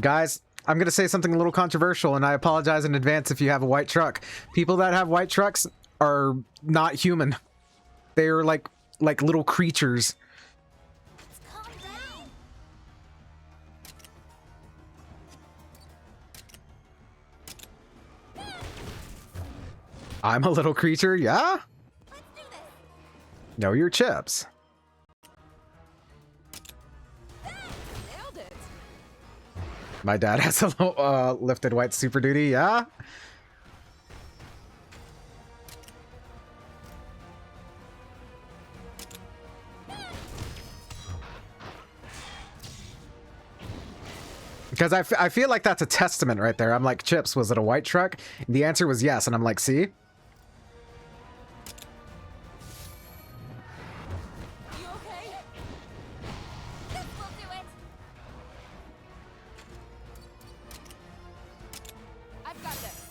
Speaker 1: Guys, I'm gonna say something a little controversial, and I apologize in advance if you have a white truck. People that have white trucks are not human. They're like little creatures. I'm a little creature, yeah? Know your Chips.
Speaker 2: Nailed it.
Speaker 1: My dad has a little, lifted white Super Duty, yeah? Because I feel like that's a testament right there. I'm like, Chips, was it a white truck? The answer was yes, and I'm like, see?
Speaker 2: You okay?
Speaker 6: This will do it.
Speaker 2: I've got this.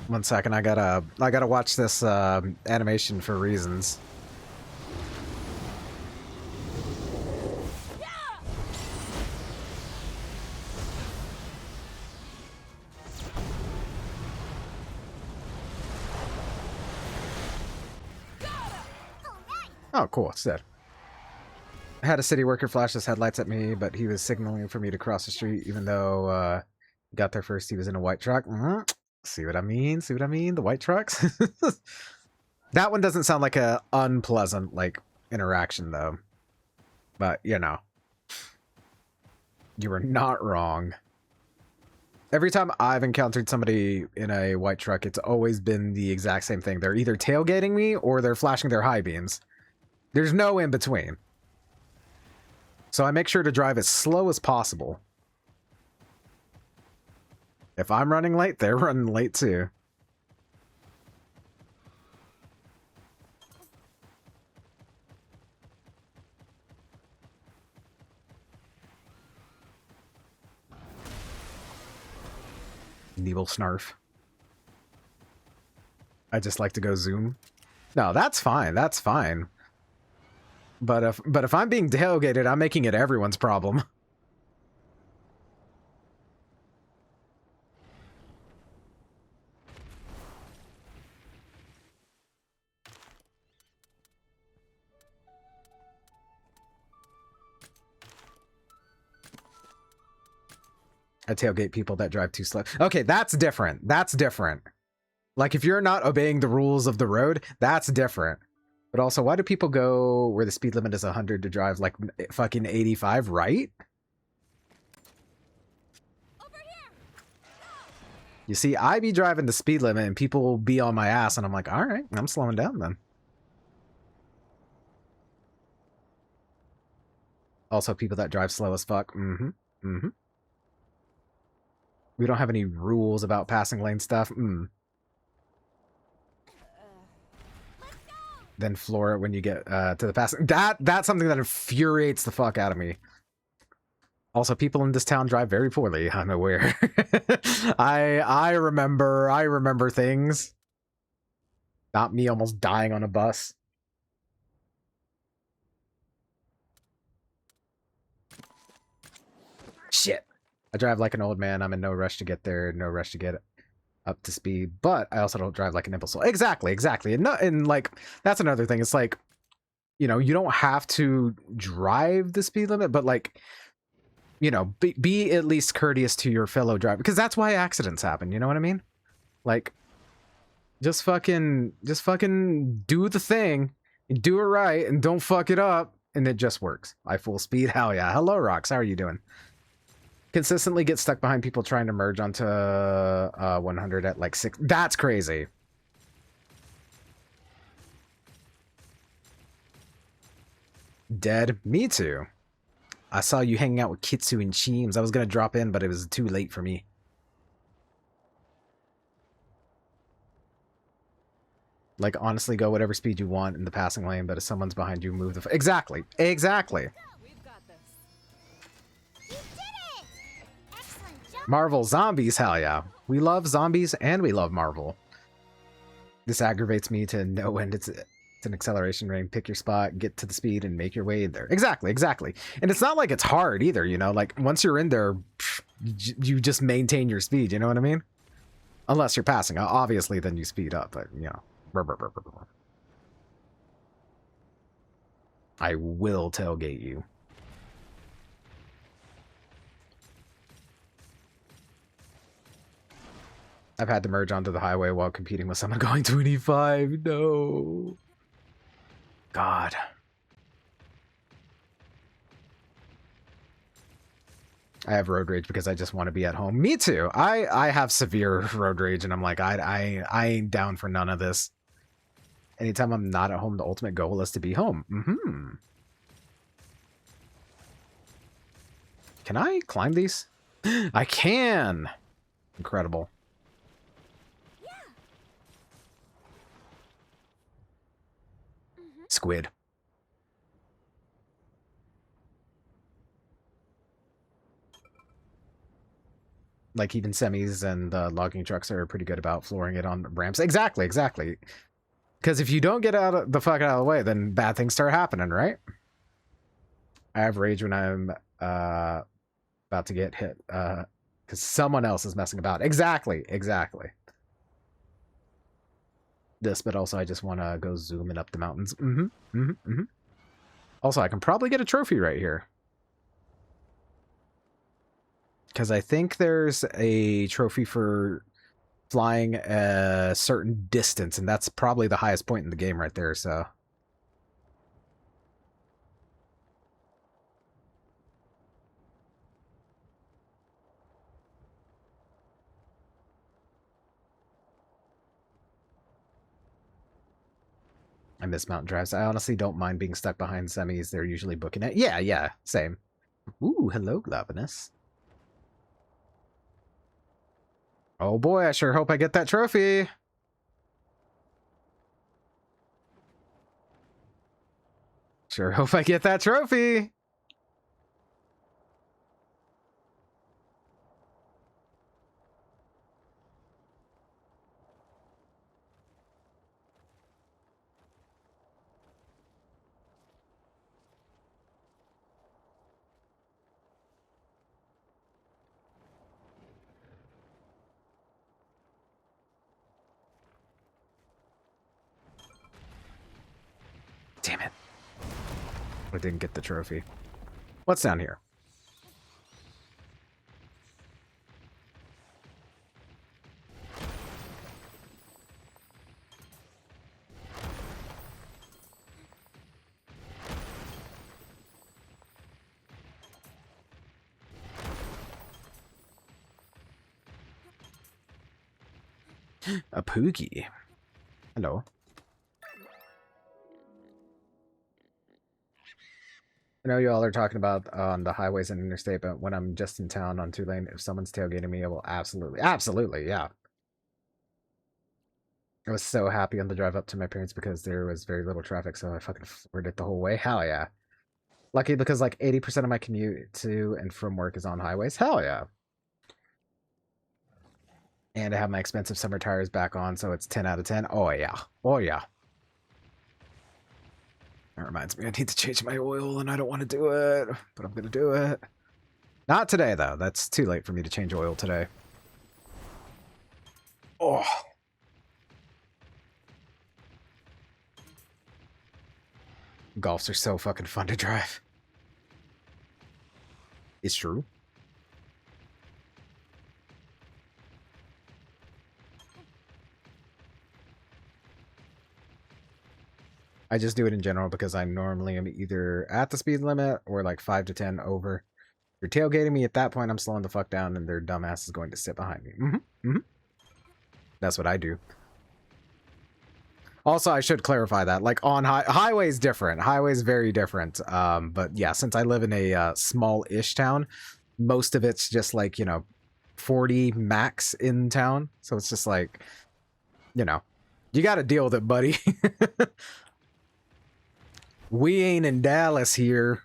Speaker 1: One second, I gotta watch this animation for reasons. Oh, cool. It's dead. I had a city worker flash his headlights at me, but he was signaling for me to cross the street, even though he got there first. He was in a white truck. See what I mean? See what I mean? The white trucks. That one doesn't sound like a unpleasant interaction though. But you know, you were not wrong. Every time I've encountered somebody in a white truck, it's always been the exact same thing. They're either tailgating me or they're flashing their high beams. There's no in between. So I make sure to drive as slow as possible. If I'm running late, they're running late too. Neeble snarf. I just like to go zoom. No, that's fine. That's fine. But if I'm being tailgated, I'm making it everyone's problem. I tailgate people that drive too slow. Okay, that's different. That's different. Like, if you're not obeying the rules of the road, that's different. But also, why do people go where the speed limit is 100 to drive like fucking 85, right?
Speaker 6: Over here.
Speaker 1: You see, I be driving the speed limit and people will be on my ass and I'm like, all right, I'm slowing down then. Also, people that drive slow as fuck. We don't have any rules about passing lane stuff. Then floor it when you get to the passing. That's something that infuriates the fuck out of me. Also, people in this town drive very poorly. I'm aware. I remember things. Not me almost dying on a bus. Shit. I drive like an old man. I'm in no rush to get there. No rush to get up to speed. But I also don't drive like an imbecile. Exactly. And like, that's another thing. It's like, you know, you don't have to drive the speed limit, but like, you know, be at least courteous to your fellow driver. Because that's why accidents happen. You know what I mean? Like, just fucking do the thing. Do it right and don't fuck it up. And it just works. I full speed. Hell yeah. Hello, Rox. How are you doing? Consistently get stuck behind people trying to merge onto 100 at like 6. That's crazy. Dead. Me too. I saw you hanging out with Kitsu and Cheems. I was gonna drop in, but it was too late for me. Like, honestly, go whatever speed you want in the passing lane, but if someone's behind you, move the... Exactly. Exactly.
Speaker 2: We've got this.
Speaker 6: You did it! Excellent job!
Speaker 1: Marvel zombies, hell yeah. We love zombies and we love Marvel. This aggravates me to no end. It's an acceleration ring. Pick your spot, get to the speed, and make your way in there. Exactly, exactly. And it's not like it's hard either, you know? Like, once you're in there, you just maintain your speed, you know what I mean? Unless you're passing. Obviously, then you speed up, but, you know. I will tailgate you. I've had to merge onto the highway while competing with someone going 25. No. God. I have road rage because I just want to be at home. Me too. I have severe road rage, and I'm like, I ain't down for none of this. Anytime I'm not at home, the ultimate goal is to be home. Can I climb these? I can. Incredible. Squid. Like, even semis and logging trucks are pretty good about flooring it on ramps. Exactly, exactly. Because if you don't get the fuck out of the way, then bad things start happening, right? I have rage when I'm about to get hit because someone else is messing about. Exactly, exactly. This, but also I just want to go zooming up the mountains. Also, I can probably get a trophy right here. Because I think there's a trophy for flying a certain distance, and that's probably the highest point in the game right there, so... I miss mountain drives. I honestly don't mind being stuck behind semis. They're usually booking it. Yeah, yeah, same. Ooh, hello, Glavinus. Oh boy, I sure hope I get that trophy. Sure hope I get that trophy. Damn it. I didn't get the trophy. What's down here? A Poogie. Hello. I know you all are talking about on the highways and interstate, but when I'm just in town on 2-lane, if someone's tailgating me, I will absolutely, yeah. I was so happy on the drive up to my parents because there was very little traffic, so I fucking floored it the whole way. Hell yeah. Lucky because like 80% of my commute to and from work is on highways. Hell yeah. And I have my expensive summer tires back on, so it's 10 out of 10. Oh yeah. Oh yeah. That reminds me, I need to change my oil, and I don't want to do it, but I'm going to do it. Not today, though. That's too late for me to change oil today. Oh. Golfs are so fucking fun to drive. It's true. I just do it in general because I normally am either at the speed limit or like 5 to 10 over. If you're tailgating me at that point, I'm slowing the fuck down and their dumbass is going to sit behind me. That's what I do. Also, I should clarify that. Like, on highway's different. Highway's very different. But yeah, since I live in a small-ish town, most of it's just like, you know, 40 max in town. So it's just like, you know, You gotta deal with it, buddy. We ain't in Dallas here.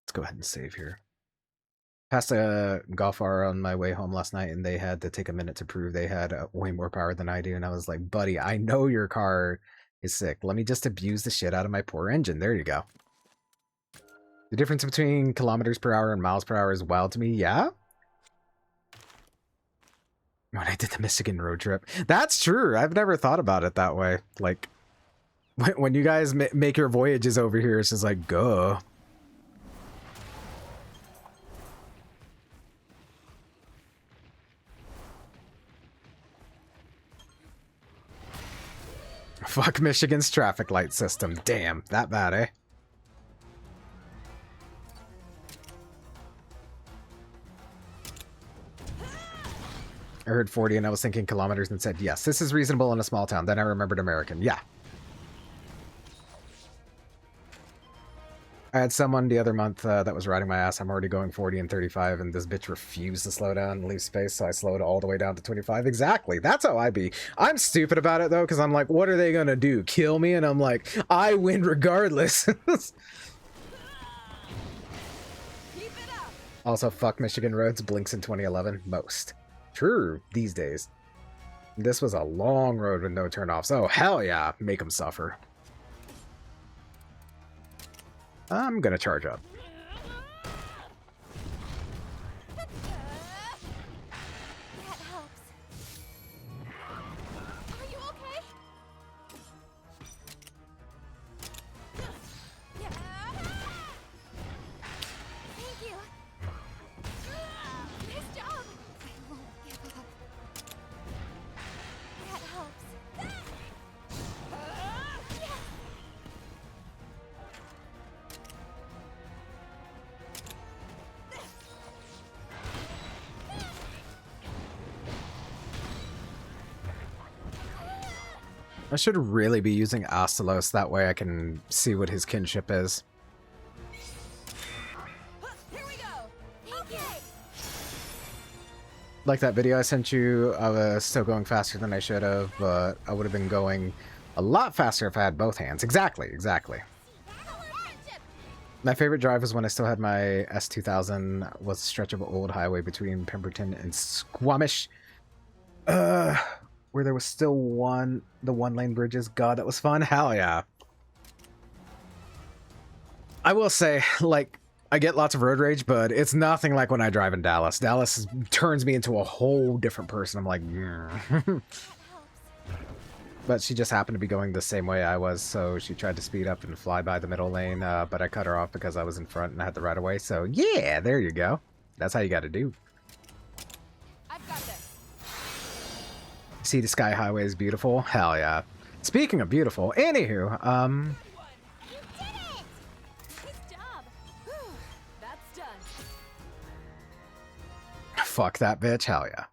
Speaker 1: Let's go ahead and save here. Passed a golf hour on my way home last night, and they had to take a minute to prove they had way more power than I do. And I was like, buddy, I know your car is sick. Let me just abuse the shit out of my poor engine. There you go. The difference between kilometers per hour and miles per hour is wild to me. Yeah? When I did the Michigan road trip. That's true. I've never thought about it that way. Like, when you guys make your voyages over here, it's just like, go. Fuck Michigan's traffic light system. Damn, that bad, eh? I heard 40 and I was thinking kilometers and said, yes, this is reasonable in a small town. Then I remembered American. Yeah. I had someone the other month that was riding my ass. I'm already going 40 and 35, and this bitch refused to slow down and leave space, so I slowed all the way down to 25. Exactly. That's how I be. I'm stupid about it, though, because I'm like, what are they gonna do? Kill me? And I'm like, I win regardless. Also, fuck Michigan roads. Blinks in 2011. Most. True. These days. This was a long road with no turnoffs. Oh, hell yeah. Make them suffer. I'm gonna charge up.
Speaker 7: That helps. Are you okay? Yeah. Thank you. Nice job. I won't give up. That helps. Yes.
Speaker 1: I should really be using Astalos, that way I can see what his kinship is.
Speaker 7: Here we go. Okay.
Speaker 1: Like that video I sent you, I was still going faster than I should have, but I would have been going a lot faster if I had both hands. Exactly, exactly. My favorite drive was when I still had my S2000, was a stretch of old highway between Pemberton and Squamish. Where there was still the one-lane bridges. God, that was fun. Hell yeah. I will say, like, I get lots of road rage, but it's nothing like when I drive in Dallas. Dallas turns me into a whole different person. I'm like, But she just happened to be going the same way I was, so she tried to speed up and fly by the middle lane, but I cut her off because I was in front and I had the right of way. So yeah, there you go. That's how you got to do.
Speaker 7: I've got this.
Speaker 1: See the Sky Highway is beautiful? Hell yeah. Speaking of beautiful, anywho,
Speaker 7: You did it! Nice job. Whew. That's done.
Speaker 1: fuck that bitch, hell yeah.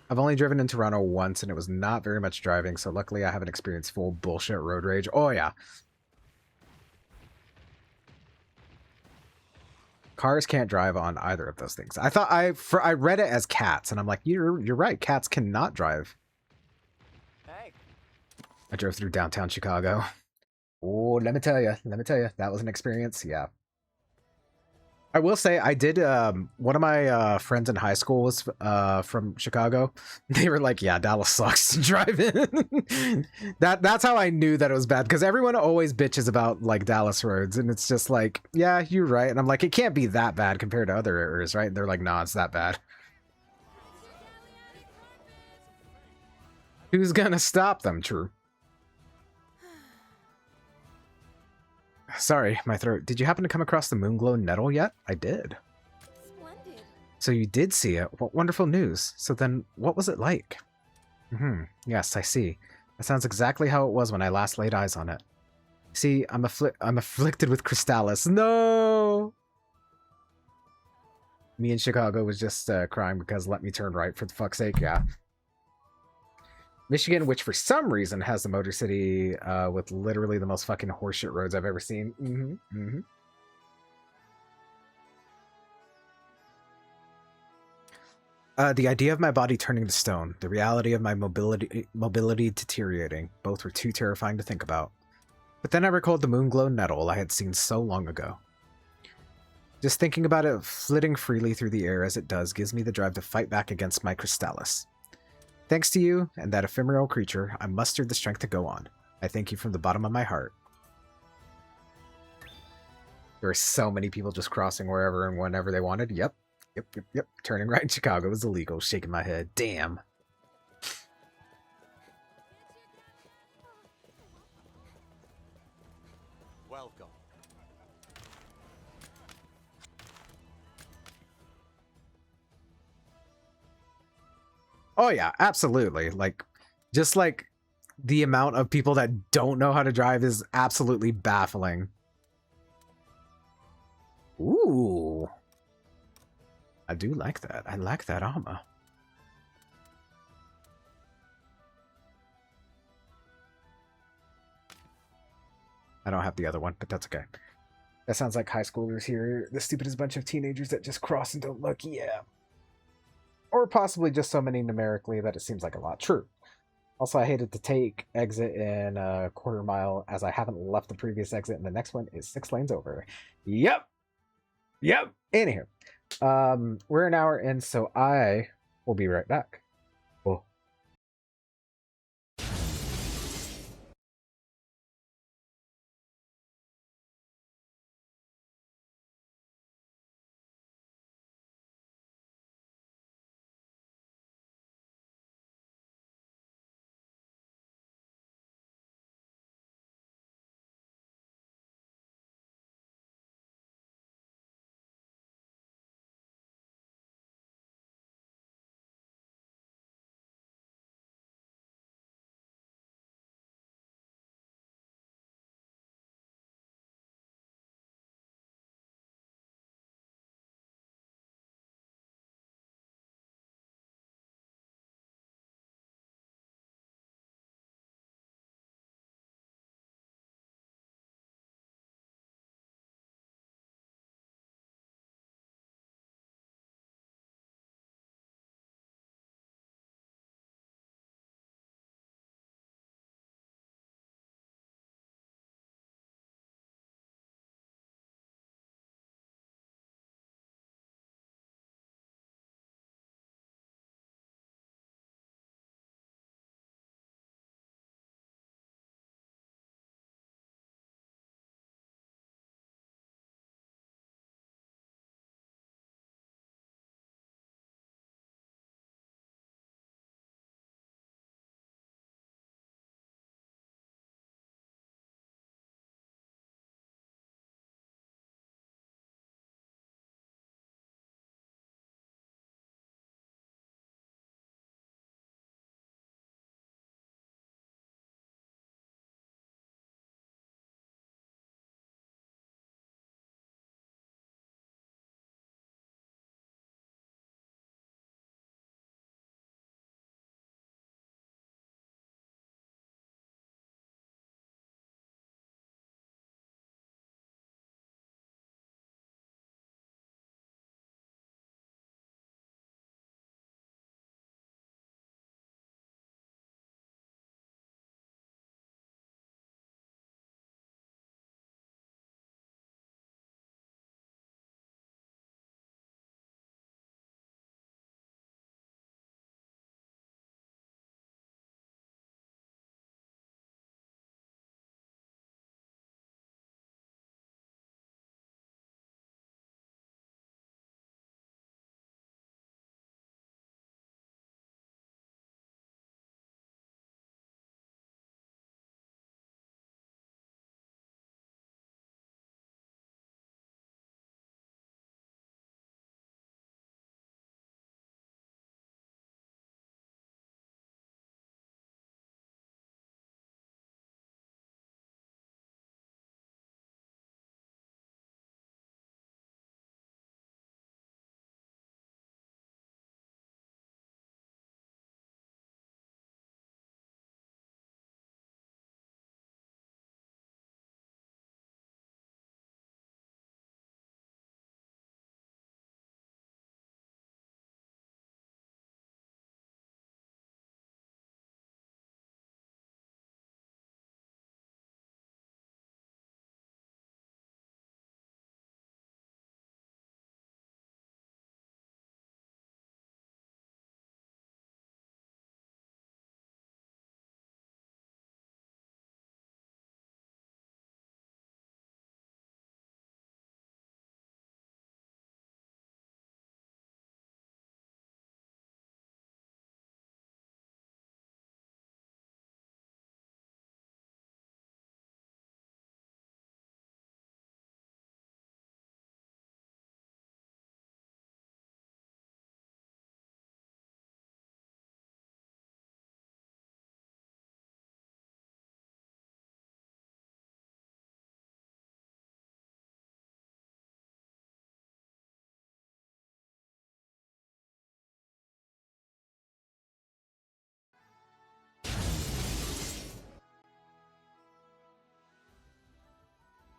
Speaker 1: I've only driven in Toronto once, and it was not very much driving, so luckily I haven't experienced full bullshit road rage. Oh yeah. Cars can't drive on either of those things. I thought I read it as cats, and I'm like, you're right. Cats cannot drive.
Speaker 4: Hey.
Speaker 1: I drove through downtown Chicago. Oh, let me tell you, that was an experience. Yeah. I will say I did. One of my friends in high school was from Chicago. They were like, "Yeah, Dallas sucks to drive in." That's how I knew that it was bad, because everyone always bitches about like Dallas roads, and it's just like, yeah, you're right. And I'm like, it can't be that bad compared to other areas, right? And they're like, nah, it's that bad. Who's gonna stop them? True. Sorry, my throat. Did you happen to come across the Moonglow Nettle yet? I did.
Speaker 2: Splendid.
Speaker 1: So you did see it. What wonderful news. So then, what was it like? Yes, I see. That sounds exactly how it was when I last laid eyes on it. See, I'm afflicted with Crystallis. No! Me in Chicago was just crying because let me turn right for the fuck's sake, yeah. Michigan, which for some reason has the Motor City with literally the most fucking horseshit roads I've ever seen. The idea of my body turning to stone, the reality of my mobility deteriorating, both were too terrifying to think about. But then I recalled the Moonglow nettle I had seen so long ago. Just thinking about it flitting freely through the air as it does gives me the drive to fight back against my Crystallis. Thanks to you and that ephemeral creature, I mustered the strength to go on. I thank you from the bottom of my heart. There are so many people just crossing wherever and whenever they wanted. Yep. Turning right in Chicago was illegal. Shaking my head. Damn.
Speaker 10: Welcome.
Speaker 1: Oh yeah, absolutely. Like, just like the amount of people that don't know how to drive is absolutely baffling. Ooh. I do like that. I like that armor. I don't have the other one, but that's okay. That sounds like high schoolers here. The stupidest bunch of teenagers that just cross and don't look. Yeah. Or possibly just so many numerically that it seems like a lot. True. Also, I hated to take exit in a quarter mile as I haven't left the previous exit, and the next one is 6 lanes over. Yep. Anyhow, we're an hour in, so I will be right back. Cool.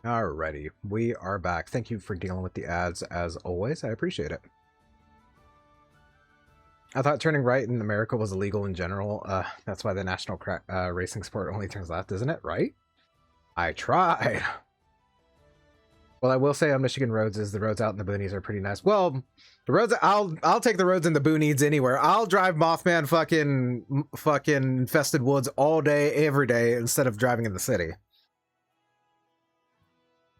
Speaker 1: Alrighty, we are back. Thank you for dealing with the ads as always. I appreciate it. I thought turning right in America was illegal in general. That's why the national racing sport only turns left, isn't it? Right? I tried. Well, I will say on Michigan roads is the roads out in the boonies are pretty nice. Well, the roads I'll take the roads in the boonies anywhere. I'll drive Mothman fucking infested woods all day, every day, instead of driving in the city.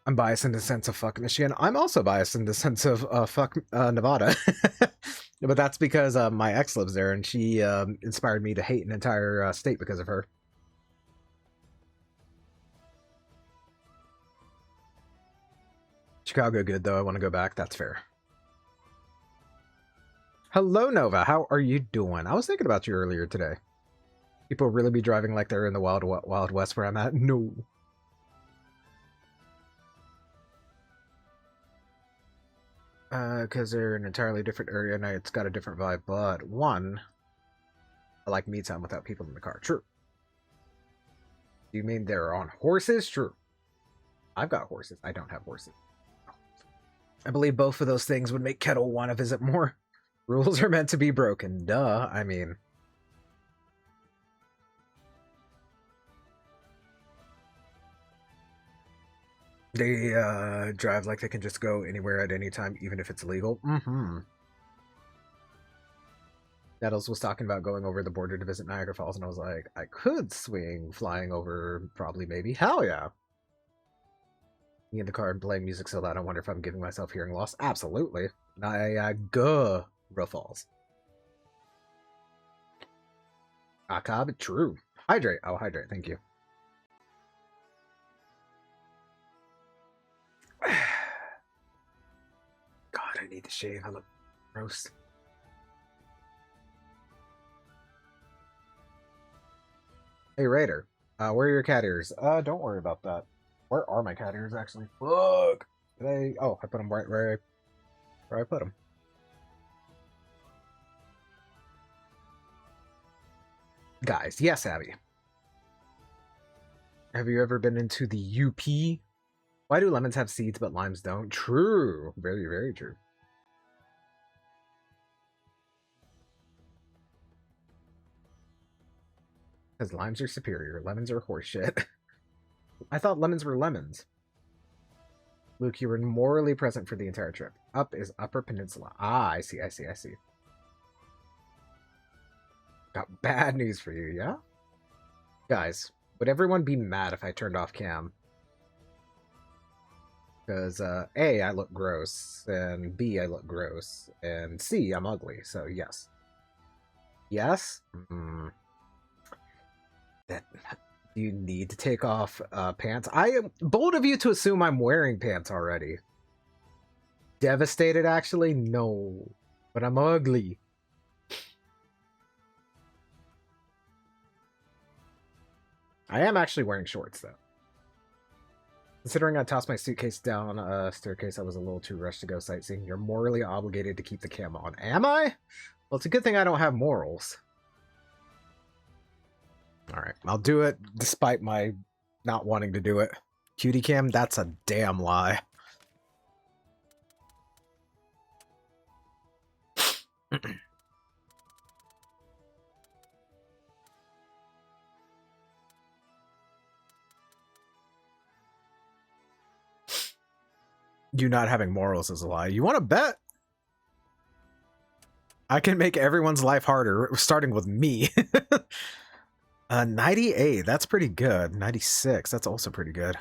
Speaker 1: I'm biased in the sense of fuck Michigan. I'm also biased in the sense of fuck Nevada. But that's because my ex lives there, and she inspired me to hate an entire state because of her. Chicago good, though. I want to go back. That's fair. Hello, Nova. How are you doing? I was thinking about you earlier today. People really be driving like they're in the Wild West where I'm at? No. Because they're an entirely different area and it's got a different vibe. But one, I like me time without people in the car. True. You mean they're on horses? True. I've got horses. I don't have horses. I believe both of those things would make Kettle want to visit more. Rules are meant to be broken. Duh. I mean... They drive like they can just go anywhere at any time, even if it's illegal. Mm-hmm. Nettles was talking about going over the border to visit Niagara Falls, and I was like, I could swing flying over, probably, maybe. Hell yeah. Me in the car and playing music so loud, I wonder if I'm giving myself hearing loss. Absolutely. Niagara Falls. Akab, true. Hydrate. Oh, hydrate. Thank you. God, I need to shave. I look gross. Hey, Raider. Where are your cat ears? Don't worry about that. Where are my cat ears, actually? Fuck! Did I... Oh, I put them right where I put them. Guys, yes, Abby. Have you ever been into the UP? Why do lemons have seeds but limes don't? True. Very, very true. Because limes are superior. Lemons are horseshit. I thought lemons were lemons. Luke, you were morally present for the entire trip. Up is Upper Peninsula. Ah, I see. Got bad news for you, yeah? Guys, would everyone be mad if I turned off cam? Because, A, I look gross, and B, I look gross, and C, I'm ugly, so yes. Yes? Do you need to take off pants? I am bold of you to assume I'm wearing pants already. Devastated, actually? No. But I'm ugly. I am actually wearing shorts, though. Considering I tossed my suitcase down a staircase, I was a little too rushed to go sightseeing. You're morally obligated to keep the cam on. Am I? Well, it's a good thing I don't have morals. Alright, I'll do it despite my not wanting to do it. Cutie cam? That's a damn lie. You not having morals is a lie. You want to bet? I can make everyone's life harder, starting with me. 98, that's pretty good. 96, that's also pretty good.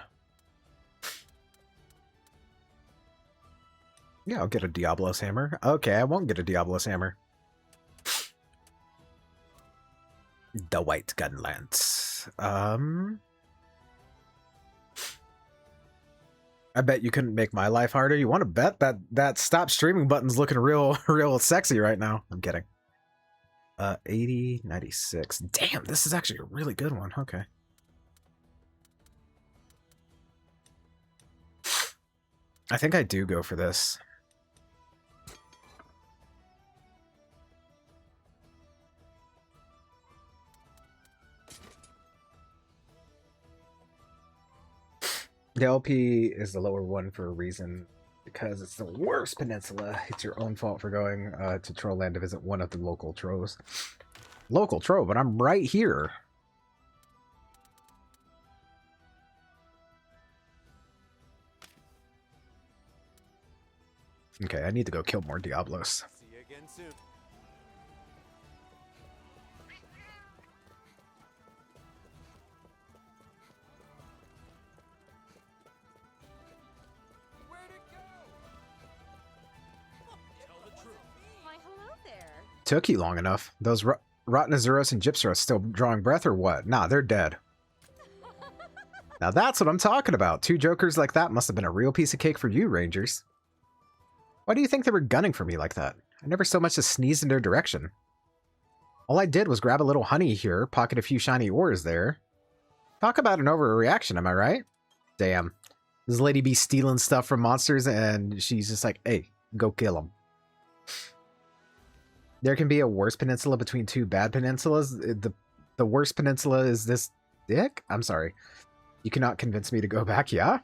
Speaker 1: Yeah, I'll get a Diablo's hammer. Okay, I won't get a Diablo's hammer. The white gun lance. I bet you couldn't make my life harder. You want to bet that stop streaming button's looking real sexy right now. I'm kidding. 80, 96. Damn, this is actually a really good one. Okay. I think I do go for this. The LP is the lower one for a reason, because it's the worst peninsula. It's your own fault for going to Trollland to visit one of the local trolls. Local troll, but I'm right here. Okay, I need to go kill more Diablos.
Speaker 10: See you again soon.
Speaker 7: Why, hello there.
Speaker 1: Took you long enough. Those rotten Azuros and Gypsaros still drawing breath or what? Nah, they're dead. Now that's what I'm talking about. 2 jokers like that must have been a real piece of cake for you, Rangers. Why do you think they were gunning for me like that? I never so much as sneezed in their direction. All I did was grab a little honey here, pocket a few shiny ores there. Talk about an overreaction, am I right? Damn. This lady be stealing stuff from monsters and she's just like, hey, go kill them. There can be a worse peninsula between 2 bad peninsulas. The worst peninsula is this dick? I'm sorry. You cannot convince me to go back, yeah?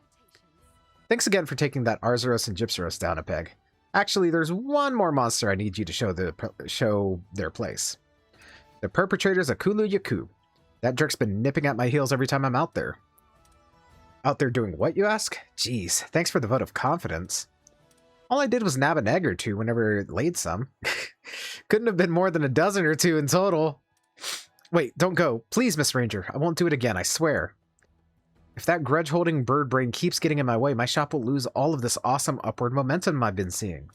Speaker 1: Thanks again for taking that Arzuros and Gypsaros down a peg. Actually, there's one more monster I need you to show their place. The perpetrators of Kulu Yaku. That jerk's been nipping at my heels every time I'm out there. Out there doing what, you ask? Jeez, thanks for the vote of confidence. All I did was nab an egg or 2 whenever it laid some. Couldn't have been more than a dozen or 2 in total. Wait, don't go. Please, Miss Ranger. I won't do it again, I swear. If that grudge-holding bird brain keeps getting in my way, my shop will lose all of this awesome upward momentum I've been seeing.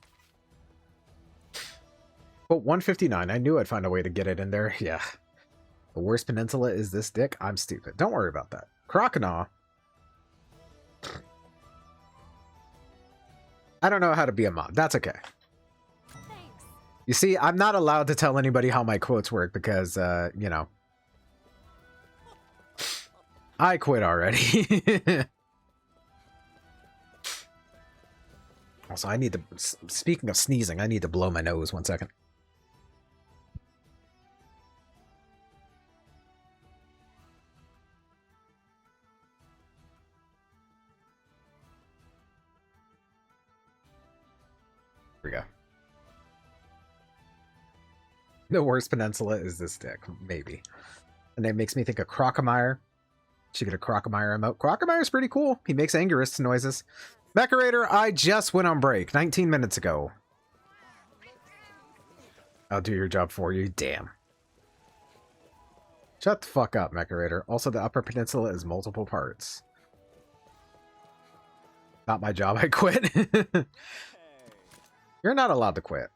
Speaker 1: But 159, I knew I'd find a way to get it in there. Yeah. The worst peninsula is this dick? I'm stupid. Don't worry about that. Crocodile. I don't know how to be a mob. That's okay.
Speaker 2: Thanks.
Speaker 1: You see, I'm not allowed to tell anybody how my quotes work because, you know. I quit already. Also, I need to... Speaking of sneezing, I need to blow my nose. 1 second. Here we go. The worst peninsula is this dick. Maybe. And it makes me think of Crocomire. Should get a Crocomire emote. Crocomire's pretty cool. He makes Angerist noises. Mecharator, I just went on break 19 minutes ago. I'll do your job for you. Damn. Shut the fuck up, Mecharator. Also, the Upper Peninsula is multiple parts. Not my job. I quit. You're not allowed to quit.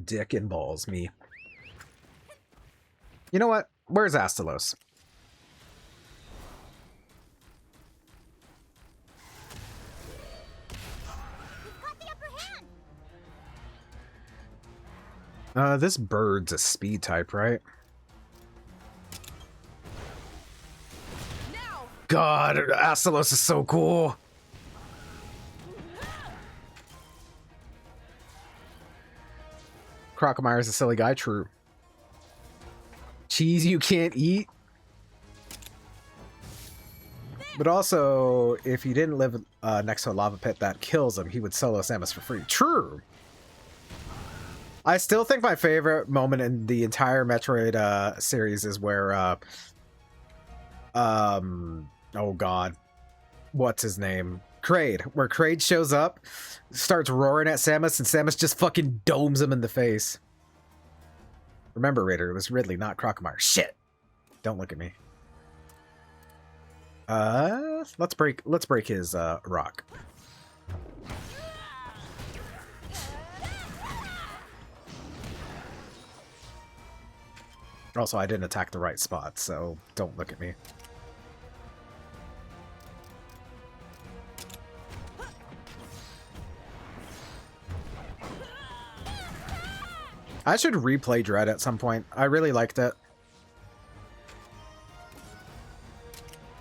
Speaker 1: Dick and balls, me. You know what? Where's Astalos? This bird's a speed type, right? God, Astalos is so cool. Crocomire is a silly guy, true. Cheese you can't eat. But also, if he didn't live next to a lava pit that kills him, he would solo Samus for free. True. I still think my favorite moment in the entire Metroid series is where, oh god, what's his name? Kraid. Where Kraid shows up, starts roaring at Samus, and Samus just fucking domes him in the face. Remember, Raider, it was Ridley, not Crocomire. Shit! Don't look at me. Let's break his rock. Also, I didn't attack the right spot, so don't look at me. I should replay Dread at some point. I really liked it.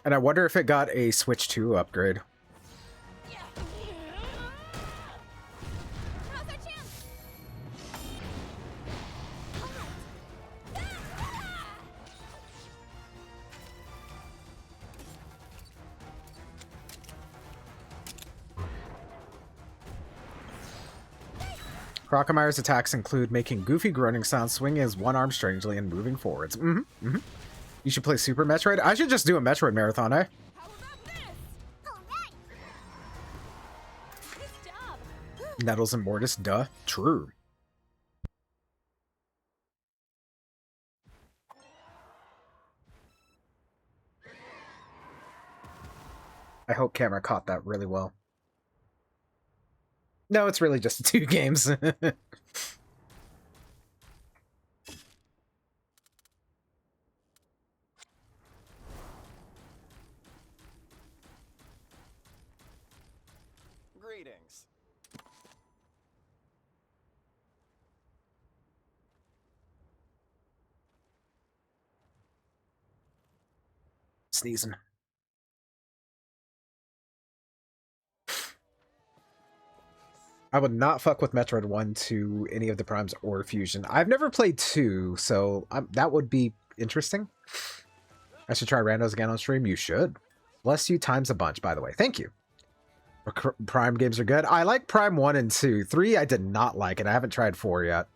Speaker 1: And I wonder if it got a Switch 2 upgrade. Crocamire's attacks include making goofy groaning sounds, swinging his one arm strangely, and moving forwards. You should play Super Metroid? I should just do a Metroid marathon, eh?
Speaker 6: How about this? All right. Nice job.
Speaker 1: Nettles and Mortis, duh. True. I hope camera caught that really well. No, it's really just 2 games.
Speaker 10: Greetings.
Speaker 1: Sneezing. I would not fuck with Metroid 1, 2, any of the Primes, or Fusion. I've never played 2, so that would be interesting. I should try randos again on stream. You should. Bless you times a bunch, by the way. Thank you. Prime games are good. I like Prime 1 and 2. 3, I did not like it. I haven't tried 4 yet.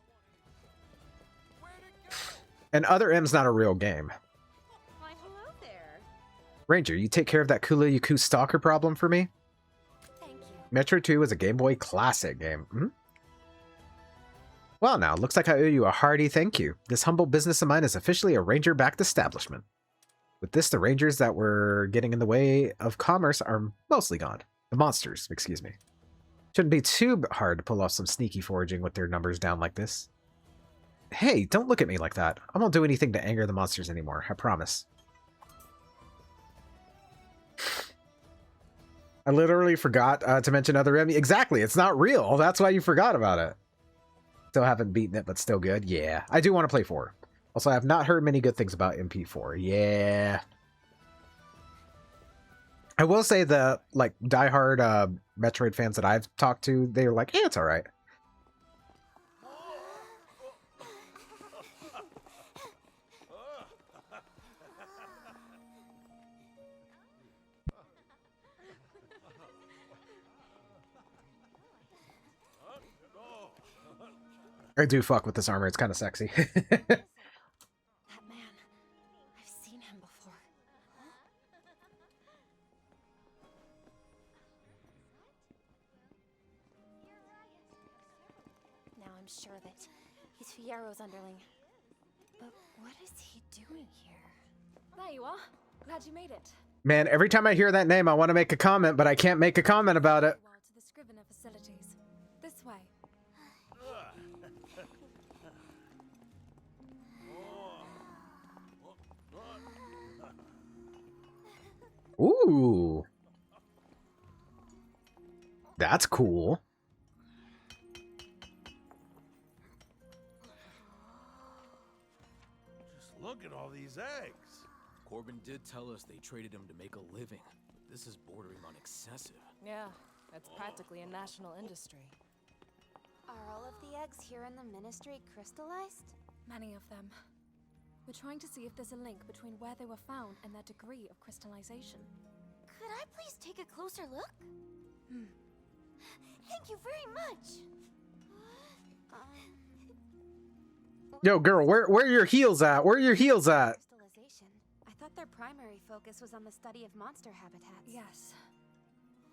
Speaker 1: And Other M's not a real game.
Speaker 6: Why, hello there.
Speaker 1: Ranger, you take care of that Kula Yuku stalker problem for me?
Speaker 6: Thank you.
Speaker 1: Metro 2 is a Game Boy classic game. Well now, looks like I owe you a hearty thank you. This humble business of mine is officially a Ranger-backed establishment. With this, the Rangers that were getting in the way of commerce are mostly gone. The monsters, excuse me. Shouldn't be too hard to pull off some sneaky foraging with their numbers down like this. Hey, don't look at me like that. I won't do anything to anger the monsters anymore, I promise. I literally forgot to mention Other M. Exactly, it's not real. That's why you forgot about it. Still haven't beaten it, but still good. Yeah, I do want to play 4. Also, I have not heard many good things about MP4. Yeah. I will say the, like, diehard Metroid fans that I've talked to, they're like, yeah, it's alright. I do fuck with this armor. It's kind of sexy.
Speaker 5: That man. I've seen him before. Now I'm sure that he's Fiero's underling. But what is he doing here?
Speaker 2: There you are. Glad you made it.
Speaker 1: Man, every time I hear that name, I want to make a comment, but I can't make a comment about it.
Speaker 2: Well, to the Scrivener facilities. This way.
Speaker 1: Ooh. That's cool.
Speaker 9: Just look at all these eggs.
Speaker 8: Corbin did tell us they traded him to make a living, but this is bordering on excessive.
Speaker 11: Yeah, that's practically a national industry.
Speaker 7: Are all of the eggs here in the Ministry crystallized?
Speaker 2: Many of them. We're trying to see if there's a link between where they were found and their degree of crystallization.
Speaker 6: Could I please take a closer look? Thank you very much.
Speaker 1: Yo, girl, where are your heels at? Where are your heels at?
Speaker 7: Crystallization. I thought their primary focus was on the study of monster habitats.
Speaker 2: Yes.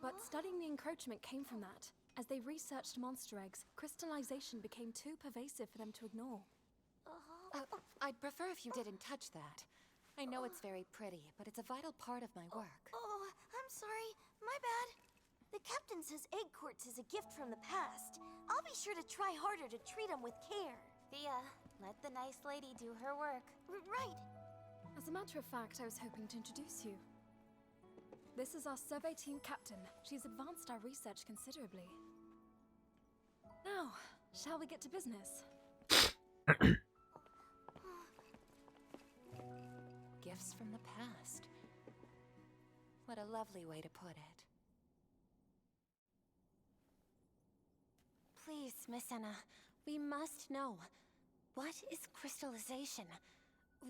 Speaker 2: But studying the encroachment came from that. As they researched monster eggs, crystallization became too pervasive for them to ignore.
Speaker 5: I'd prefer if you didn't touch that. I know it's very pretty, but it's a vital part of my work.
Speaker 6: Oh, I'm sorry. My bad. The captain says egg quartz is a gift from the past. I'll be sure to try harder to treat them with care.
Speaker 7: Thea, let the nice lady do her work.
Speaker 6: Right.
Speaker 2: As a matter of fact, I was hoping to introduce you. This is our survey team captain. She's advanced our research considerably. Now, shall we get to business?
Speaker 5: Gifts from the past. What a lovely way to put it. Please, Miss Anna, we must know. What is crystallization?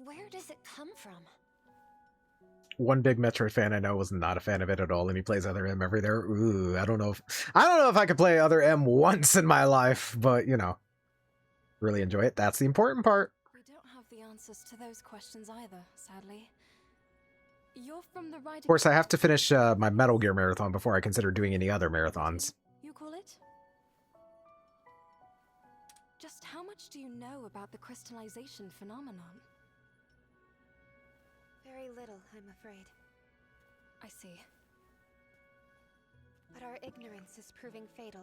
Speaker 5: Where does it come from?
Speaker 1: one big Metroid fan I know was not a fan of it at all, and he plays other M every there. Ooh, I don't know if I could play other M once in my life, but you know, really enjoy it. That's the important part.
Speaker 2: We don't have the answers to those questions either, sadly. You're from the Rider.
Speaker 1: Of course, I have to finish my Metal Gear marathon before I consider doing any other marathons.
Speaker 2: You call it? Just how much do you know about the crystallization phenomenon?
Speaker 7: Very little, I'm afraid.
Speaker 2: I see.
Speaker 7: But our ignorance is proving fatal.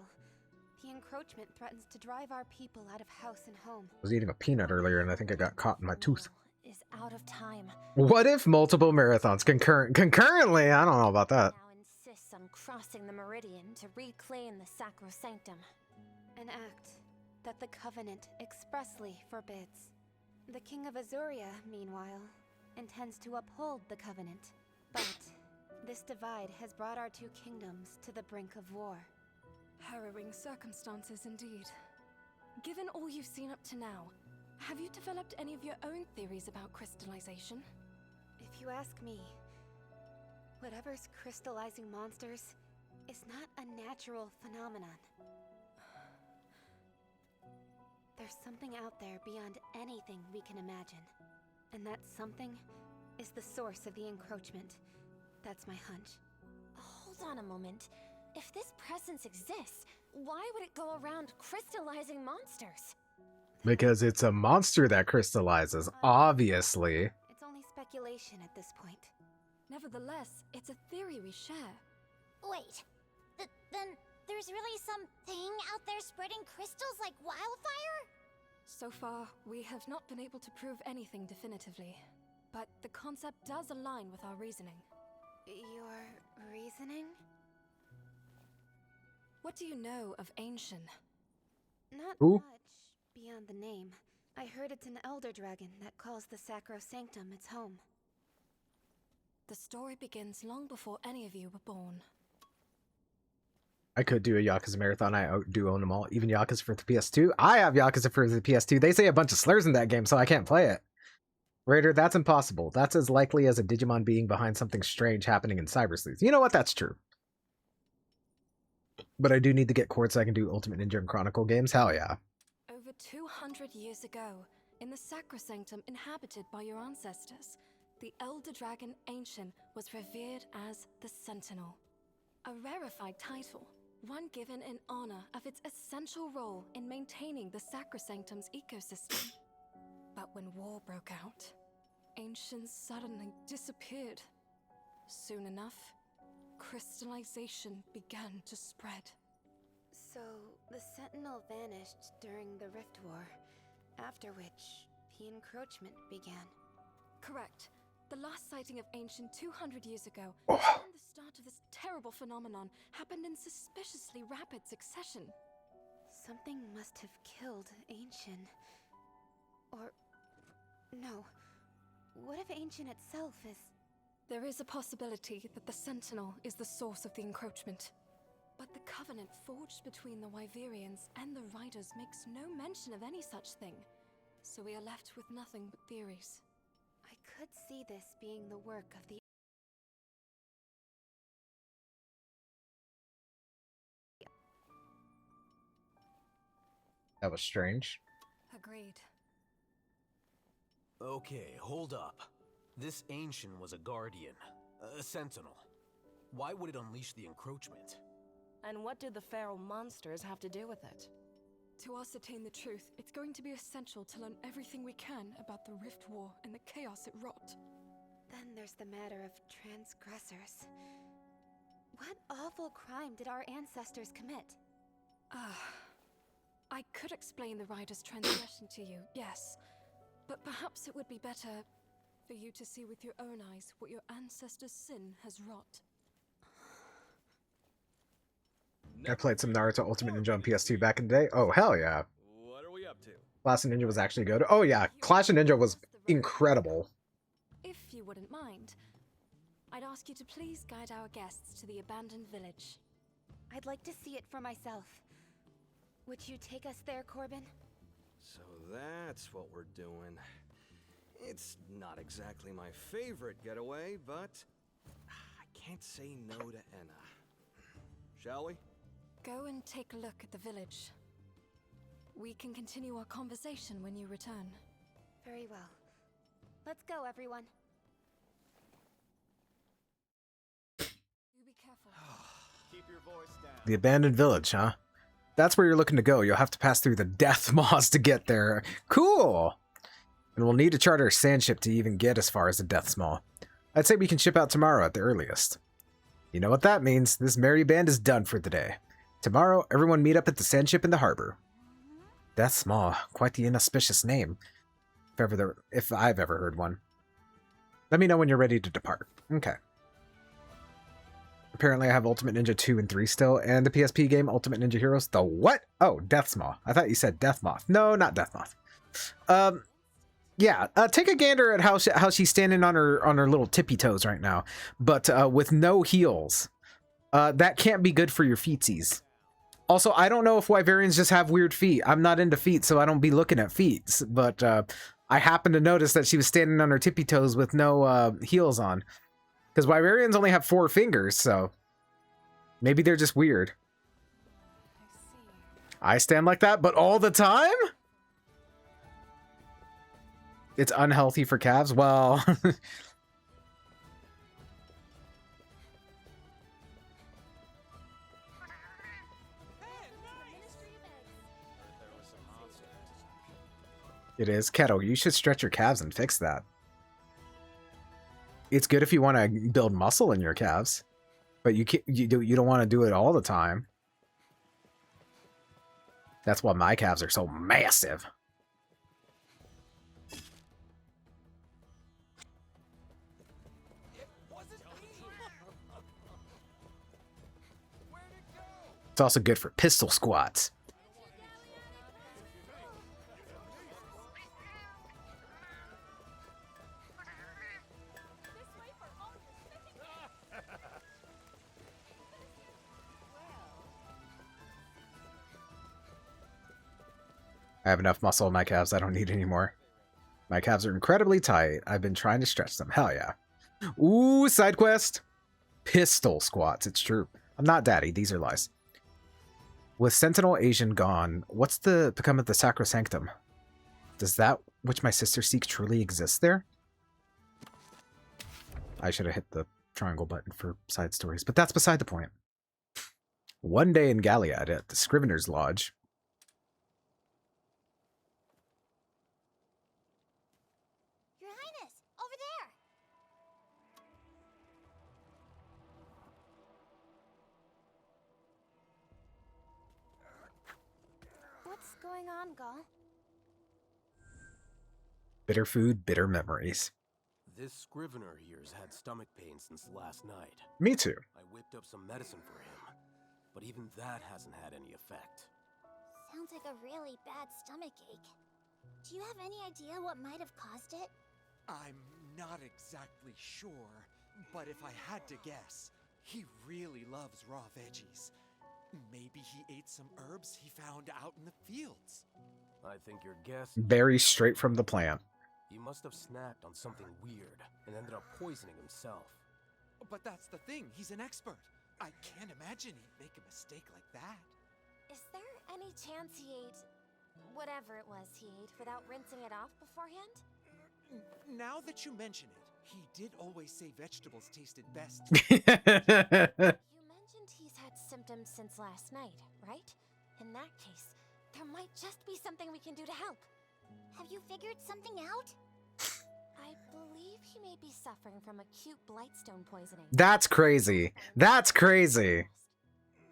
Speaker 7: The encroachment threatens to drive our people out of house and home.
Speaker 1: I was eating a peanut earlier, and I think I got caught in my tooth.
Speaker 5: Is out of time.
Speaker 1: What if multiple marathons concurrently? I don't know about that.
Speaker 5: Now insists on crossing the meridian to reclaim the Sacrosanctum.
Speaker 7: An act that the Covenant expressly forbids. The King of Azuria, meanwhile, intends to uphold the Covenant. But this divide has brought our two kingdoms to the brink of war.
Speaker 2: Harrowing circumstances indeed. Given all you've seen up to now, have you developed any of your own theories about crystallization?
Speaker 7: If you ask me, whatever's crystallizing monsters is not a natural phenomenon. There's something out there beyond anything we can imagine. And that something is the source of the encroachment. That's my hunch.
Speaker 5: Hold on a moment. If this presence exists, why would it go around crystallizing monsters?
Speaker 1: Because it's a monster that crystallizes, obviously.
Speaker 7: It's only speculation at this point.
Speaker 2: Nevertheless, it's a theory we share.
Speaker 6: Wait, then there's really something out there spreading crystals like wildfire?
Speaker 2: So far, we have not been able to prove anything definitively. But the concept does align with our reasoning.
Speaker 7: Your reasoning?
Speaker 2: What do you know of Ancient?
Speaker 7: Not
Speaker 1: Who?
Speaker 7: much beyond the name. I heard it's an elder dragon that calls the Sacrosanctum its home.
Speaker 2: The story begins long before any of you were born.
Speaker 1: I could do a Yakuza marathon. I do own them all. Even Yakuza for the PS2. I have Yakuza for the PS2. They say a bunch of slurs in that game, so I can't play it. Raider, that's impossible. That's as likely as a Digimon being behind something strange happening in Cybersleath. You know what? That's true. But I do need to get Cord so I can do Ultimate Ninja and Chronicle games. Hell yeah.
Speaker 2: Over 200 years ago, in the Sacrosanctum inhabited by your ancestors, the Elder Dragon Ancient was revered as the Sentinel. A rarefied title, one given in honor of its essential role in maintaining the Sacrosanctum's ecosystem. But when war broke out, Ancient suddenly disappeared. Soon enough, crystallization began to spread.
Speaker 7: So, the Sentinel vanished during the Rift War, after which the encroachment began.
Speaker 2: Correct. The last sighting of Ancient 200 years ago,
Speaker 1: Oh.
Speaker 2: and the start of this terrible phenomenon happened in suspiciously rapid succession.
Speaker 7: Something must have killed Ancient. Or... no. What if Ancient itself is...
Speaker 2: There is a possibility that the Sentinel is the source of the encroachment. But the covenant forged between the Wyverians and the Riders makes no mention of any such thing. So we are left with nothing but theories.
Speaker 7: I could see this being the work of the...
Speaker 1: That was strange.
Speaker 2: Agreed.
Speaker 10: Okay, hold up. This Ancient was a guardian, a sentinel. Why would it unleash the encroachment?
Speaker 11: And what do the feral monsters have to do with it?
Speaker 2: To ascertain the truth, it's going to be essential to learn everything we can about the Rift War and the chaos it wrought.
Speaker 7: Then there's the matter of transgressors. What awful crime did our ancestors commit?
Speaker 2: I could explain the Rider's transgression to you, yes. But perhaps it would be better for you to see with your own eyes what your ancestors' sin has wrought.
Speaker 1: I played some Naruto Ultimate Ninja on PS2 back in the day. Oh, hell yeah.
Speaker 4: What are we up to?
Speaker 1: Clash of Ninja was actually good. Oh yeah, Clash of Ninja was incredible.
Speaker 2: If you wouldn't mind, I'd ask you to please guide our guests to the abandoned village.
Speaker 7: I'd like to see it for myself. Would you take us there, Corbin?
Speaker 4: So that's what we're doing. It's not exactly my favorite getaway, but I can't say no to Enna. Shall we?
Speaker 2: Go and take a look at the village. We can continue our conversation when you return.
Speaker 7: Very well. Let's go, everyone.
Speaker 2: You be careful.
Speaker 3: Keep your voice down.
Speaker 1: The abandoned village, huh? That's where you're looking to go. You'll have to pass through the death maws to get there. Cool! And we'll need to charter a sand ship to even get as far as the death maw. I'd say we can ship out tomorrow at the earliest. You know what that means. This merry band is done for the day. Tomorrow, everyone meet up at the sand ship in the harbor. Death's Maw, quite the inauspicious name, if I've ever heard one. Let me know when you're ready to depart. Okay. Apparently I have Ultimate Ninja 2 and 3 still, and the PSP game Ultimate Ninja Heroes. The what? Oh, Death's Maw. I thought you said Death Moth. No, not Death Moth. Yeah, take a gander at how she's standing on her little tippy toes right now, but with no heels. That can't be good for your feetsies. Also, I don't know if Wyverians just have weird feet. I'm not into feet, so I don't be looking at feet. But I happened to notice that she was standing on her tippy toes with no heels on. Because Wyverians only have 4 fingers, so maybe they're just weird. I stand like that, but all the time? It's unhealthy for calves? Well... It is. Kettle, you should stretch your calves and fix that. It's good if you want to build muscle in your calves, but you don't want to do it all the time. That's why my calves are so massive. It's also good for pistol squats. I have enough muscle in my calves. I don't need any more. My calves are incredibly tight. I've been trying to stretch them. Hell yeah. Ooh, side quest. Pistol squats. It's true. I'm not daddy. These are lies. With Sentinel Asian gone, what's become of the Sacrosanctum? Does that which my sister seeks truly exist there? I should have hit the triangle button for side stories, but that's beside the point. One day in Galliad at the Scrivener's Lodge.
Speaker 6: Your Highness, over there!
Speaker 7: What's going on, Gaul?
Speaker 1: Bitter food, bitter memories.
Speaker 10: This Scrivener here's had stomach pain since last night.
Speaker 1: Me too.
Speaker 10: I whipped up some medicine for him, but even that hasn't had any effect.
Speaker 6: Sounds like a really bad stomach ache. Do you have any idea what might have caused it?
Speaker 12: I'm not exactly sure, but if I had to guess, he really loves raw veggies. Maybe he ate some herbs he found out in the fields.
Speaker 10: I think your guess...
Speaker 1: Very straight from the plant.
Speaker 10: He must have snacked on something weird and ended up poisoning himself.
Speaker 12: But that's the thing, he's an expert. I can't imagine he'd make a mistake like that.
Speaker 5: Is there any chance he ate whatever it was he ate without rinsing it off beforehand?
Speaker 12: Now that you mention it, he did always say vegetables tasted best.
Speaker 5: You mentioned he's had symptoms since last night, right? In that case, there might just be something we can do to help.
Speaker 6: Have you figured something out?
Speaker 5: I believe he may be suffering from acute blightstone poisoning.
Speaker 1: That's crazy. That's crazy.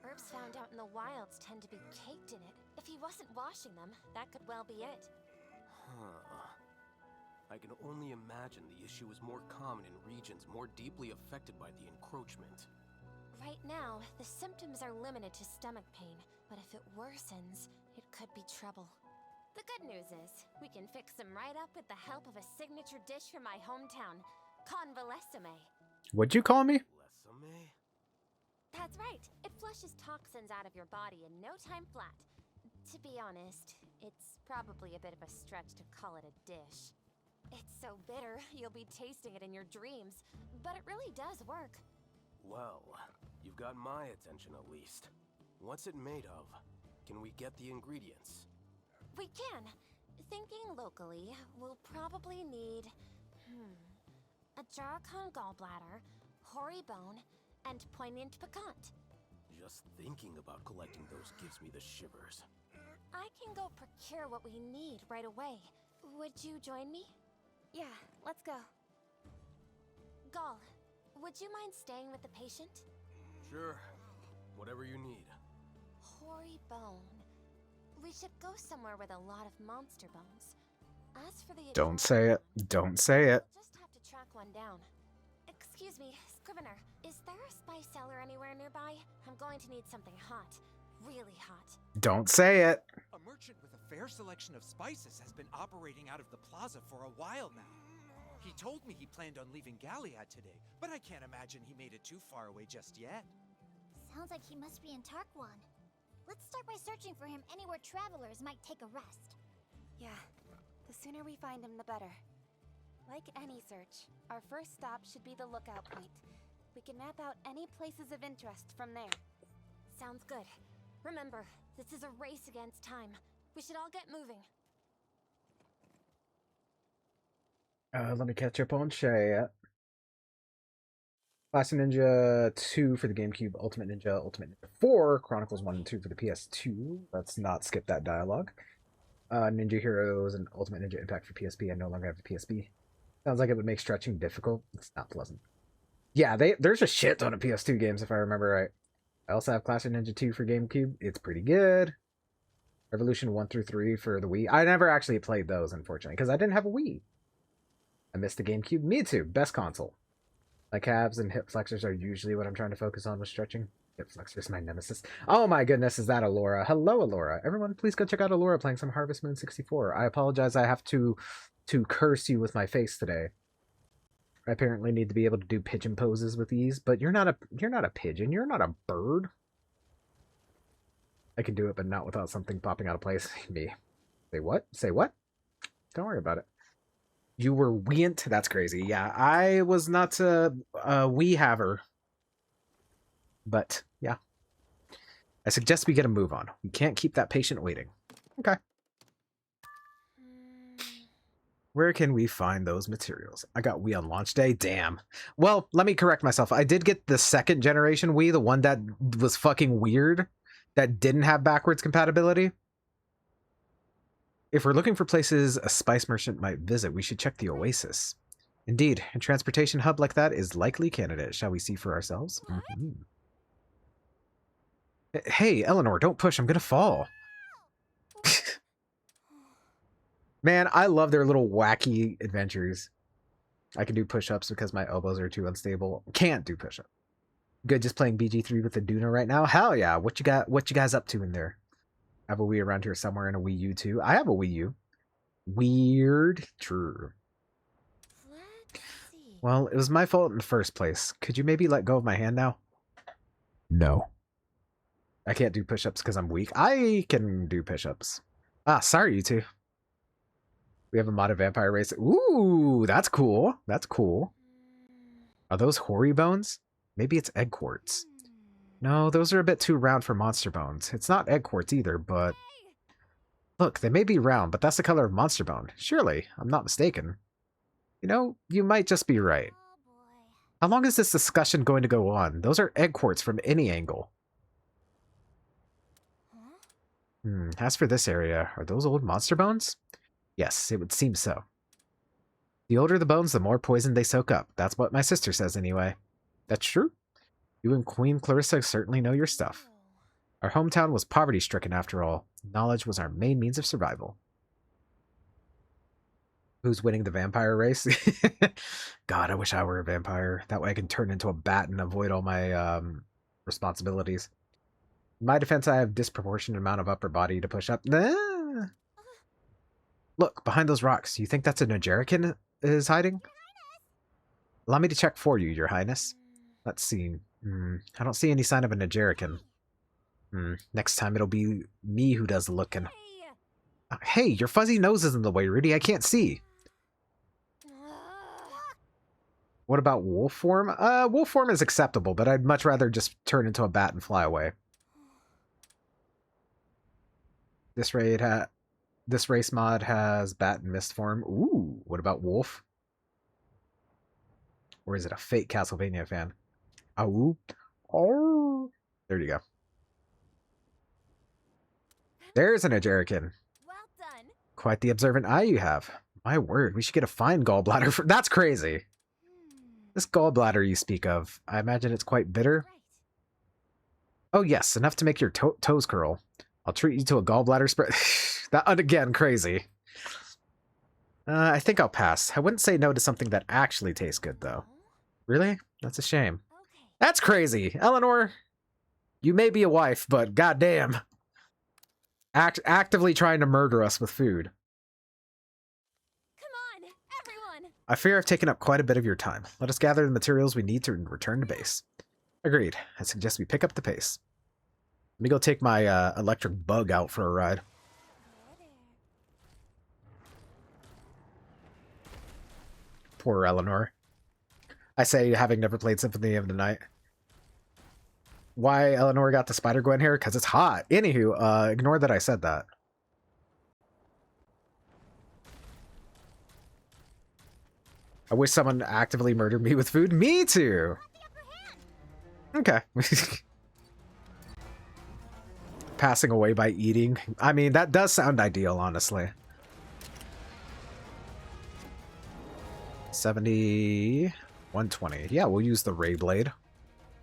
Speaker 5: Herbs found out in the wilds tend to be caked in it. If he wasn't washing them, that could well be it.
Speaker 10: Huh. I can only imagine the issue is more common in regions more deeply affected by the encroachment.
Speaker 5: Right now, the symptoms are limited to stomach pain, but if it worsens, it could be trouble. The good news is, we can fix him right up with the help of a signature dish from my hometown, convalescime.
Speaker 1: What'd you call me?
Speaker 10: Lesame?
Speaker 5: That's right. It flushes toxins out of your body in no time flat. To be honest, it's probably a bit of a stretch to call it a dish. It's so bitter, you'll be tasting it in your dreams. But it really does work.
Speaker 10: Well, you've got my attention at least. What's it made of? Can we get the ingredients?
Speaker 5: We can. Thinking locally, we'll probably need... a Jarkon gallbladder, hoary bone, and poignant piquant.
Speaker 10: Just thinking about collecting those gives me the shivers.
Speaker 5: I can go procure what we need right away. Would you join me?
Speaker 7: Yeah, let's go.
Speaker 5: Gall, would you mind staying with the patient?
Speaker 10: Sure. Whatever you need.
Speaker 5: Hoary bone. We should go somewhere with a lot of monster bones. As for the...
Speaker 1: Don't say it. Don't say it.
Speaker 5: We'll just have to track one down. Excuse me, Scrivener. Is there a spice cellar anywhere nearby? I'm going to need something hot. Really hot.
Speaker 1: Don't say it.
Speaker 12: A merchant with a fair selection of spices has been operating out of the plaza for a while now. He told me he planned on leaving Galliad today, but I can't imagine he made it too far away just yet.
Speaker 6: Sounds like he must be in Tarquan. Let's start by searching for him anywhere travelers might take a rest.
Speaker 7: Yeah, the sooner we find him, the better. Like any search, our first stop should be the lookout point. We can map out any places of interest from there.
Speaker 5: Sounds good. Remember, this is a race against time. We should all get moving.
Speaker 1: Let me catch up on chat. Classic Ninja 2 for the GameCube, Ultimate Ninja 4, Chronicles 1 and 2 for the PS2. Let's not skip that dialogue. Ninja Heroes and Ultimate Ninja Impact for PSP. I no longer have the PSP. Sounds like it would make stretching difficult. It's not pleasant. Yeah, there's a shit ton of PS2 games if I remember right. I also have Classic Ninja 2 for GameCube. It's pretty good. Revolution 1 through 3 for the Wii. I never actually played those, unfortunately, because I didn't have a Wii. I missed the GameCube. Me too. Best console. My calves and hip flexors are usually what I'm trying to focus on with stretching. Hip flexors, my nemesis. Oh my goodness, is that Alora? Hello, Alora. Everyone, please go check out Alora playing some Harvest Moon 64. I apologize I have to curse you with my face today. I apparently need to be able to do pigeon poses with these, but you're not a pigeon. You're not a bird. I can do it, but not without something popping out of place. Me. Say what? Say what? Don't worry about it. You were weant? That's crazy. Yeah, I was not a wee haver. But, yeah. I suggest we get a move on. We can't keep that patient waiting. Okay. Where can we find those materials? I got Wii on launch day. Damn. Well, let me correct myself. I did get the second generation Wii, the one that was fucking weird, that didn't have backwards compatibility. If we're looking for places a spice merchant might visit, we should check the Oasis. Indeed, a transportation hub like that is likely candidate. Shall we see for ourselves? Mm-hmm. Hey, Eleanor, don't push. I'm gonna fall. Man, I love their little wacky adventures. I can do push-ups because my elbows are too unstable. Can't do push-ups. Good, just playing BG3 with the Duna right now? Hell yeah. What you guys up to in there? I have a Wii around here somewhere and a Wii U too. I have a Wii U. Weird. True. Well, it was my fault in the first place. Could you maybe let go of my hand now? No. I can't do push-ups because I'm weak. I can do push-ups. Ah, sorry, you two. We have a modded vampire race. Ooh, that's cool. That's cool. Are those hoary bones? Maybe it's egg quartz. No, those are a bit too round for monster bones. It's not egg quartz either, but... Look, they may be round, but that's the color of monster bone. Surely, I'm not mistaken. You know, you might just be right. How long is this discussion going to go on? Those are egg quartz from any angle. As for this area, are those old monster bones? Yes, it would seem so. The older the bones, the more poison they soak up. That's what my sister says anyway. That's true. You and Queen Clarissa certainly know your stuff. Our hometown was poverty-stricken after all. Knowledge was our main means of survival. Who's winning the vampire race? God, I wish I were a vampire. That way I can turn into a bat and avoid all my responsibilities. In my defense, I have disproportionate amount of upper body to push up. Nah. Look, behind those rocks. You think that's a Nigerican is hiding? Allow me to check for you, Your Highness. Let's see. I don't see any sign of a Nigerican. Next time it'll be me who does the looking. Hey, your fuzzy nose is in the way, Rudy. I can't see. What about wolf form? Wolf form is acceptable, but I'd much rather just turn into a bat and fly away. This race mod has bat and mist form. Ooh, what about wolf? Or is it a fake Castlevania fan? Oh, oh, there you go. There's an Ajarican.
Speaker 6: Well done.
Speaker 1: Quite the observant eye you have. My word, we should get a fine gallbladder for... That's crazy. This gallbladder you speak of, I imagine it's quite bitter. Oh yes, enough to make your toes curl. I'll treat you to a gallbladder spread. That, again, crazy. I think I'll pass. I wouldn't say no to something that actually tastes good, though. Really? That's a shame. That's crazy. Eleanor, you may be a wife, but goddamn. Actively trying to murder us with food.
Speaker 6: Come on, everyone.
Speaker 1: I fear I've taken up quite a bit of your time. Let us gather the materials we need to return to base. Agreed. I suggest we pick up the pace. Let me go take my electric bug out for a ride. Poor Eleanor. I say, having never played Symphony of the Night. Why Eleanor got the Spider-Gwen hair? Because it's hot. Anywho, ignore that I said that. I wish someone actively murdered me with food. Me too! Okay. Passing away by eating. I mean, that does sound ideal, honestly. 70... 120. Yeah, we'll use the Ray Blade.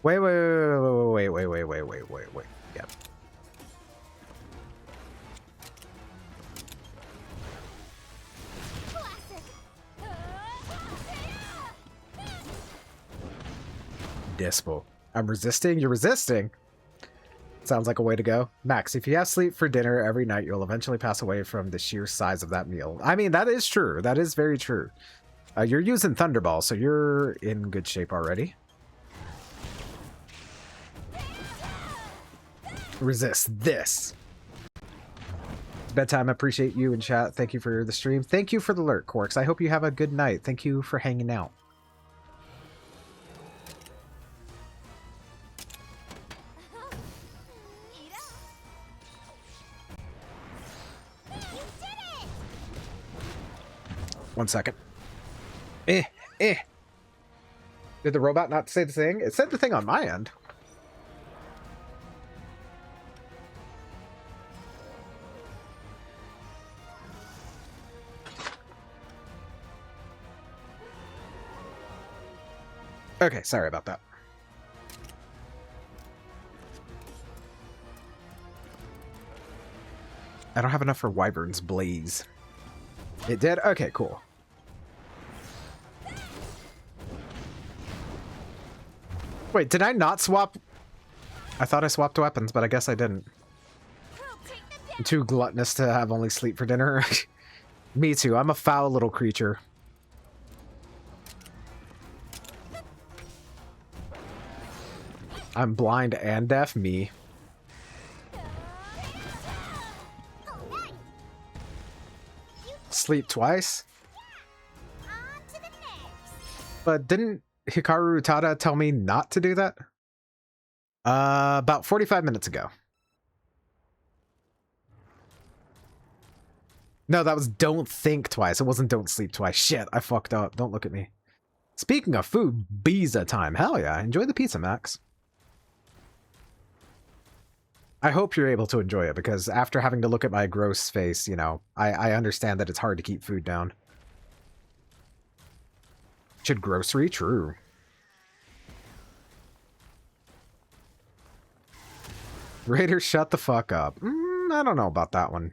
Speaker 1: Wait. Yep. Dispo. I'm resisting? You're resisting? Sounds like a way to go. Max, if you have sleep for dinner every night, you'll eventually pass away from the sheer size of that meal. I mean, that is true. That is very true. You're using Thunderball, so you're in good shape already. Resist this. It's bedtime. I appreciate you in chat. Thank you for the stream. Thank you for the lurk, Quarks. I hope you have a good night. Thank you for hanging out. One second. Did the robot not say the thing? It said the thing on my end. Okay, sorry about that. I don't have enough for Wyvern's Blaze. It did? Okay, cool. Wait, did I not swap? I thought I swapped weapons, but I guess I didn't. I'm too gluttonous to have only sleep for dinner. Me too. I'm a foul little creature. I'm blind and deaf. Me. Sleep twice? But didn't Hikaru Utada tell me not to do that? About 45 minutes ago. No, that was don't think twice. It wasn't don't sleep twice. Shit, I fucked up. Don't look at me. Speaking of food, pizza time. Hell yeah. Enjoy the pizza, Max. I hope you're able to enjoy it, because after having to look at my gross face, you know, I understand that it's hard to keep food down. Should grocery? True. Raider, shut the fuck up. I don't know about that one.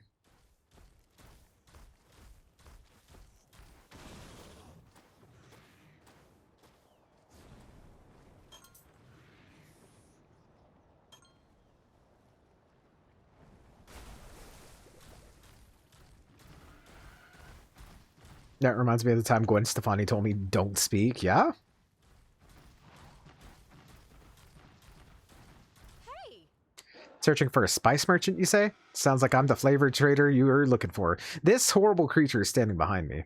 Speaker 1: That reminds me of the time Gwen Stefani told me don't speak, yeah?
Speaker 6: Hey.
Speaker 1: Searching for a spice merchant, you say? Sounds like I'm the flavor trader you were looking for. This horrible creature is standing behind me.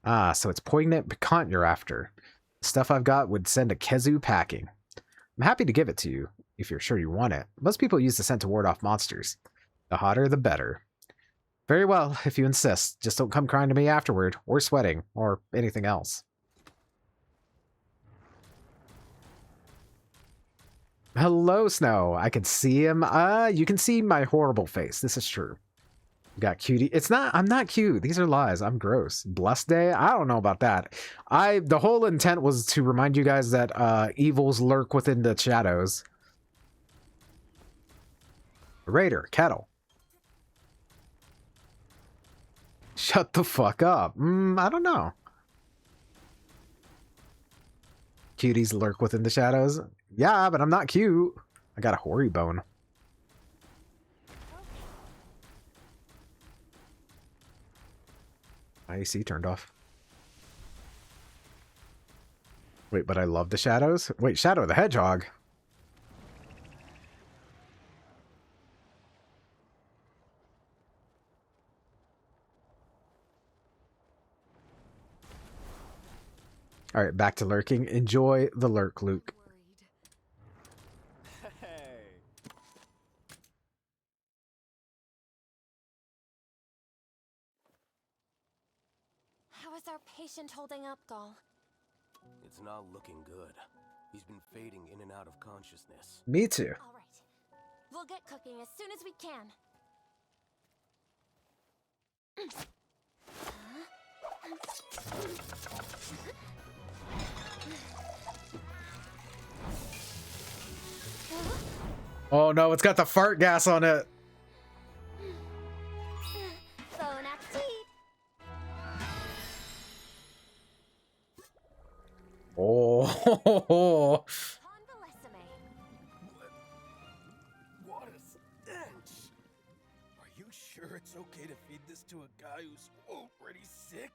Speaker 1: Ah, so it's poignant piquant you're after. The stuff I've got would send a Kezu packing. I'm happy to give it to you, if you're sure you want it. Most people use the scent to ward off monsters. The hotter, the better. Very well, if you insist. Just don't come crying to me afterward, or sweating, or anything else. Hello, Snow. I can see him. You can see my horrible face. This is true. Got cutie. I'm not cute. These are lies. I'm gross. Blessed day? I don't know about that. The whole intent was to remind you guys that evils lurk within the shadows. Raider, kettle. Shut the fuck up. I don't know. Cuties lurk within the shadows. Yeah, but I'm not cute. I got a hoary bone. My AC turned off. Wait, but I love the shadows? Wait, Shadow the Hedgehog? Alright, back to lurking. Enjoy the lurk, Luke.
Speaker 5: How is our patient holding up, Gall?
Speaker 10: It's not looking good. He's been fading in and out of consciousness.
Speaker 1: Me too.
Speaker 5: All right. We'll get cooking as soon as we can.
Speaker 1: Oh no, it's got the fart gas on it.
Speaker 5: Bon appetit.
Speaker 1: Oh.
Speaker 9: What a stench! Are you sure it's okay to feed this to a guy who's already sick?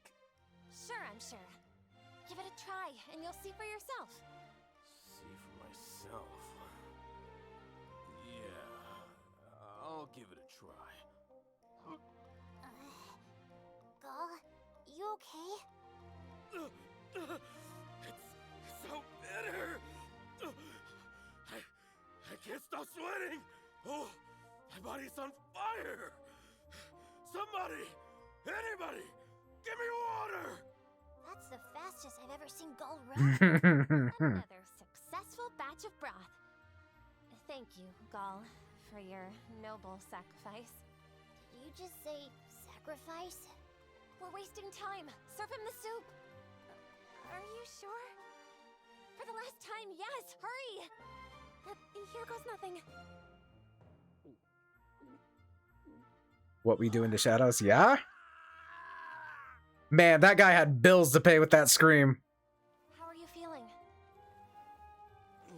Speaker 5: Sure, I'm sure. Give it a try, and you'll see for yourself.
Speaker 10: See for myself. Yeah, I'll give it a try.
Speaker 6: Gall, you okay?
Speaker 9: It's so bitter! I can't stop sweating! Oh, my body's on fire! Somebody! Anybody! Give me water!
Speaker 6: That's the fastest I've ever seen Gall run.
Speaker 5: Another successful batch of broth. Thank you, Gall, for your noble sacrifice.
Speaker 6: Did you just say sacrifice?
Speaker 5: We're wasting time. Serve him the soup. Are you sure? For the last time, yes! Hurry! Here goes nothing.
Speaker 1: What we do in the shadows? Yeah? Man, that guy had bills to pay with that scream.
Speaker 5: How are you feeling?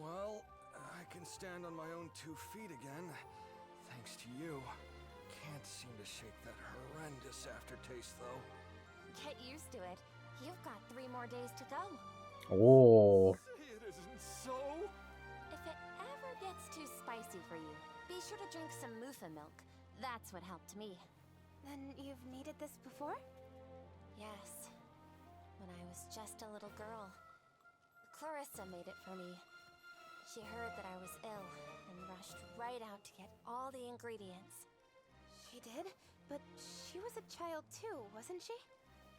Speaker 4: Well, I can stand on my own 2 feet again. Thanks to you. Can't seem to shake that horrendous aftertaste, though.
Speaker 5: Get used to it. You've got 3 more days to go.
Speaker 1: Oh.
Speaker 9: It isn't so.
Speaker 5: If it ever gets too spicy for you, be sure to drink some Mufa milk. That's what helped me.
Speaker 7: Then you've needed this before?
Speaker 5: Yes. When I was just a little girl. Clarissa made it for me. She heard that I was ill and rushed right out to get all the ingredients.
Speaker 7: She did? But she was a child too, wasn't she?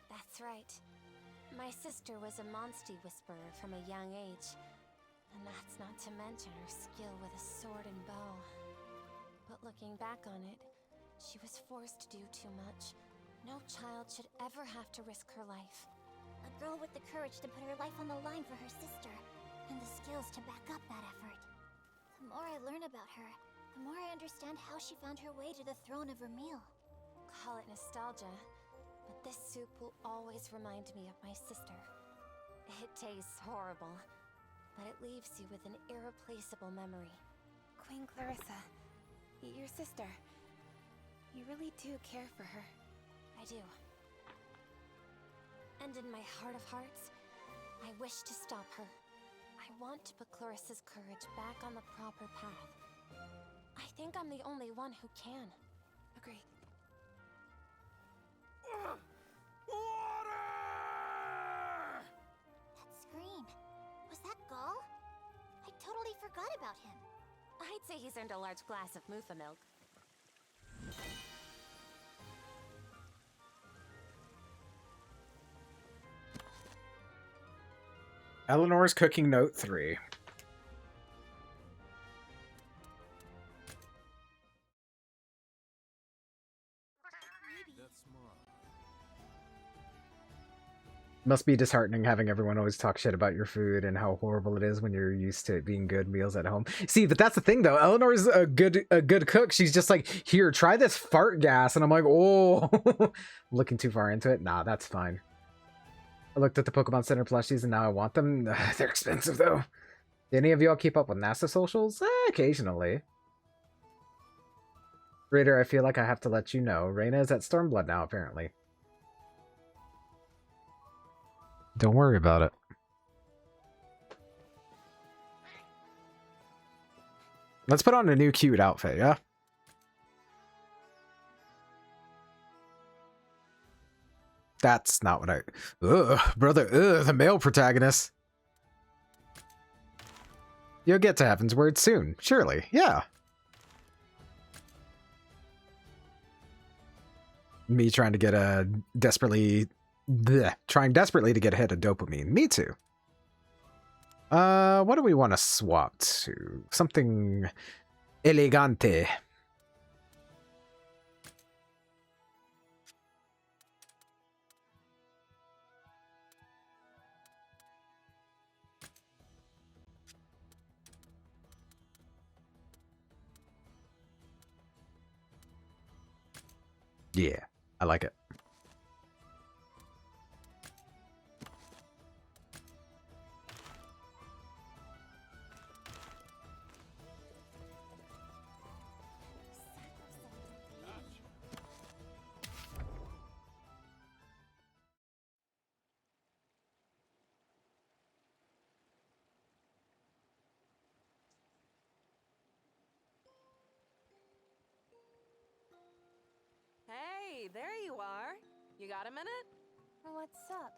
Speaker 5: That's right. My sister was a Monstie whisperer from a young age. And that's not to mention her skill with a sword and bow. But looking back on it, she was forced to do too much. No child should ever have to risk her life.
Speaker 6: A girl with the courage to put her life on the line for her sister, and the skills to back up that effort. The more I learn about her, the more I understand how she found her way to the throne of Vermeil.
Speaker 5: Call it nostalgia, but this soup will always remind me of my sister. It tastes horrible, but it leaves you with an irreplaceable memory.
Speaker 7: Queen Clarissa, your sister. You really do care for her.
Speaker 5: I do. And in my heart of hearts, I wish to stop her. I want to put Clarissa's courage back on the proper path. I think I'm the only one who can.
Speaker 7: Agreed.
Speaker 9: Water!
Speaker 6: forgot about him.
Speaker 5: I'd say he's earned a large glass of Mutha milk.
Speaker 1: Eleanor's cooking note 3. Must be disheartening having everyone always talk shit about your food and how horrible it is when you're used to it being good meals at home. See, but that's the thing though. Eleanor's a good cook. She's just like, here, try this fart gas. And I'm like, oh, looking too far into it. Nah, that's fine. I looked at the Pokemon Center plushies and now I want them. They're expensive though. Do any of y'all keep up with NASA socials? Occasionally. Raider, I feel like I have to let you know. Reina is at Stormblood now, apparently. Don't worry about it. Let's put on a new cute outfit, yeah? That's not what I... Ugh, brother, ugh, the male protagonist. You'll get to Heaven's Word soon, surely, yeah. Me trying to get a desperately... Blech, trying desperately to get a hit of dopamine. Me too. What do we want to swap to? Something elegante. Yeah, I like it.
Speaker 11: Hey, there you are. You got a minute?
Speaker 7: What's up?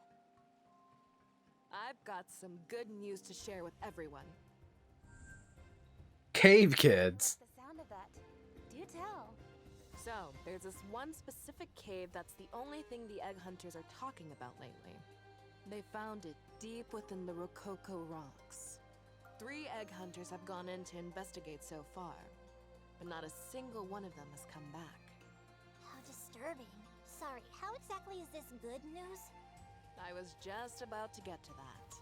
Speaker 11: I've got some good news to share with everyone.
Speaker 1: Cave kids.
Speaker 7: The sound of that. Do tell.
Speaker 11: So, there's this one specific cave that's the only thing the egg hunters are talking about lately. They found it deep within the Rococo rocks. 3 egg hunters have gone in to investigate so far, but not a single one of them has come back.
Speaker 6: How disturbing. Sorry, how exactly is this good news?
Speaker 11: I was just about to get to that.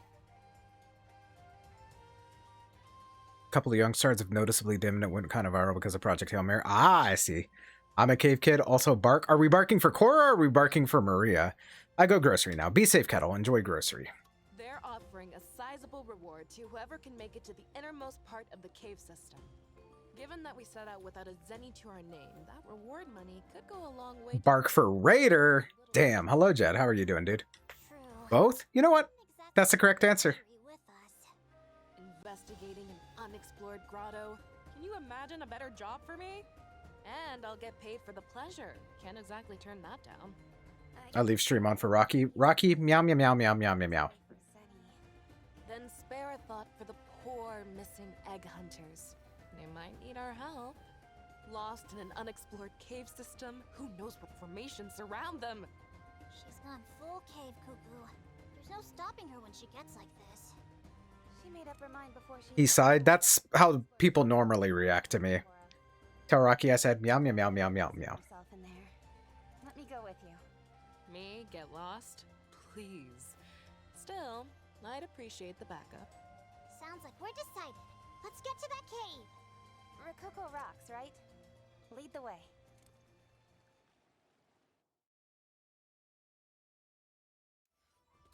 Speaker 1: A couple of young stars have noticeably dimmed and it went kind of viral because of Project Hail Mary. Ah, I see. I'm a cave kid. Also bark. Are we barking for Cora or are we barking for Maria? I go grocery now. Be safe, Kettle. Enjoy grocery.
Speaker 11: They're offering a sizable reward to whoever can make it to the innermost part of the cave system. Given that we set out without a Zenny to our name, that reward money could go a long way.
Speaker 1: Bark for Raider. Damn. Hello, Jed. How are you doing, dude?
Speaker 6: True.
Speaker 1: Both? You know what? That's the correct answer.
Speaker 11: Investigating an unexplored grotto. Can you imagine a better job for me? And I'll get paid for the pleasure. Can't exactly turn that down.
Speaker 1: I'll leave stream on for Rocky. Rocky, meow, meow, meow, meow, meow, meow, meow.
Speaker 11: Then spare a thought for the poor missing egg hunters. They might need our help. Lost in an unexplored cave system, who knows what formations surround them?
Speaker 6: She's gone full cave cuckoo. There's no stopping her when she gets like this.
Speaker 7: She made up her mind before she...
Speaker 1: He sighed. That's how people normally react to me. Tell Rocky I said meow, meow, meow, meow, meow, meow.
Speaker 7: Let me go with you.
Speaker 11: Me get lost? Please. Still, I'd appreciate the backup.
Speaker 6: Sounds like we're decided. Let's get to that cave.
Speaker 7: Rococo rocks, right? Lead the way.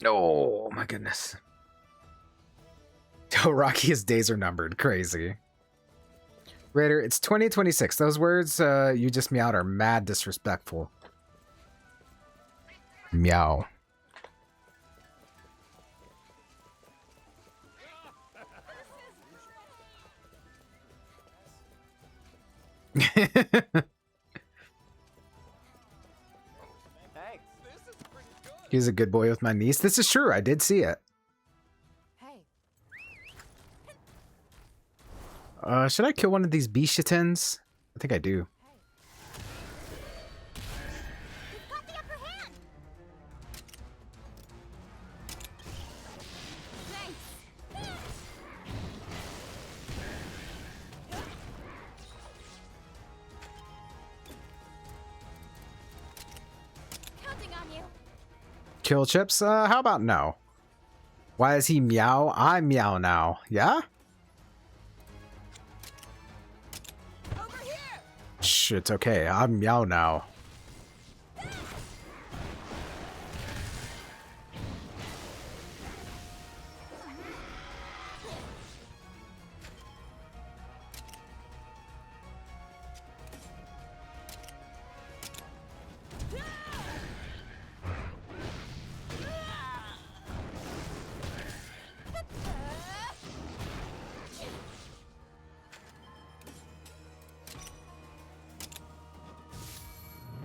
Speaker 1: Oh my goodness. Oh, Rocky's days are numbered. Crazy. Raider, it's 2026. Those words you just meowed are mad disrespectful. Meow. He's a good boy with my niece. This is true. I did see it.
Speaker 11: Hey.
Speaker 1: Should I kill one of these Bishitins? I think I do.
Speaker 6: You've got the upper hand! Thanks! Counting on you!
Speaker 1: Kill Chips? How about no? Why is he meow? I meow now. Yeah?
Speaker 6: Over here!
Speaker 1: Shh, it's okay. I'm meow now.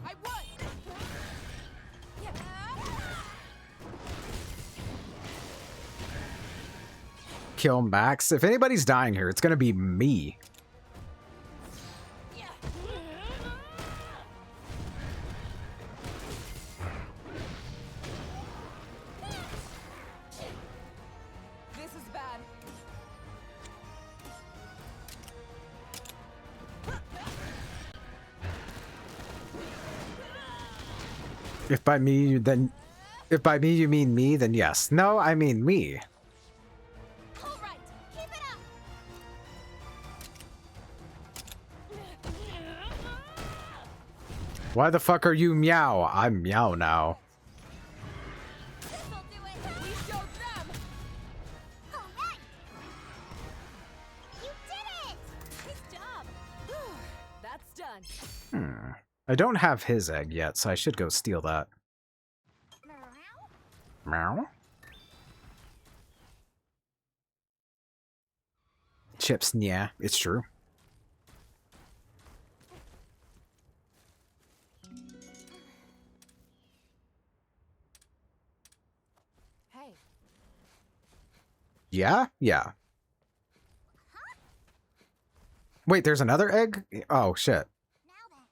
Speaker 6: I won!
Speaker 1: Kill Max. If anybody's dying here, it's gonna be me.
Speaker 11: This is bad.
Speaker 1: If by me, then... If by me you mean me, then yes. No, I mean me.
Speaker 6: All right, keep it up!
Speaker 1: Why the fuck are you meow? I'm meow now.
Speaker 6: This'll do it! We showed them! All right! You did it! Nice job!
Speaker 11: That's done.
Speaker 1: Hmm. I don't have his egg yet, so I should go steal that. Meow? Chips, yeah, it's true.
Speaker 11: Hey,
Speaker 1: Yeah? Yeah. Wait, there's another egg? Oh, shit.
Speaker 6: Now then.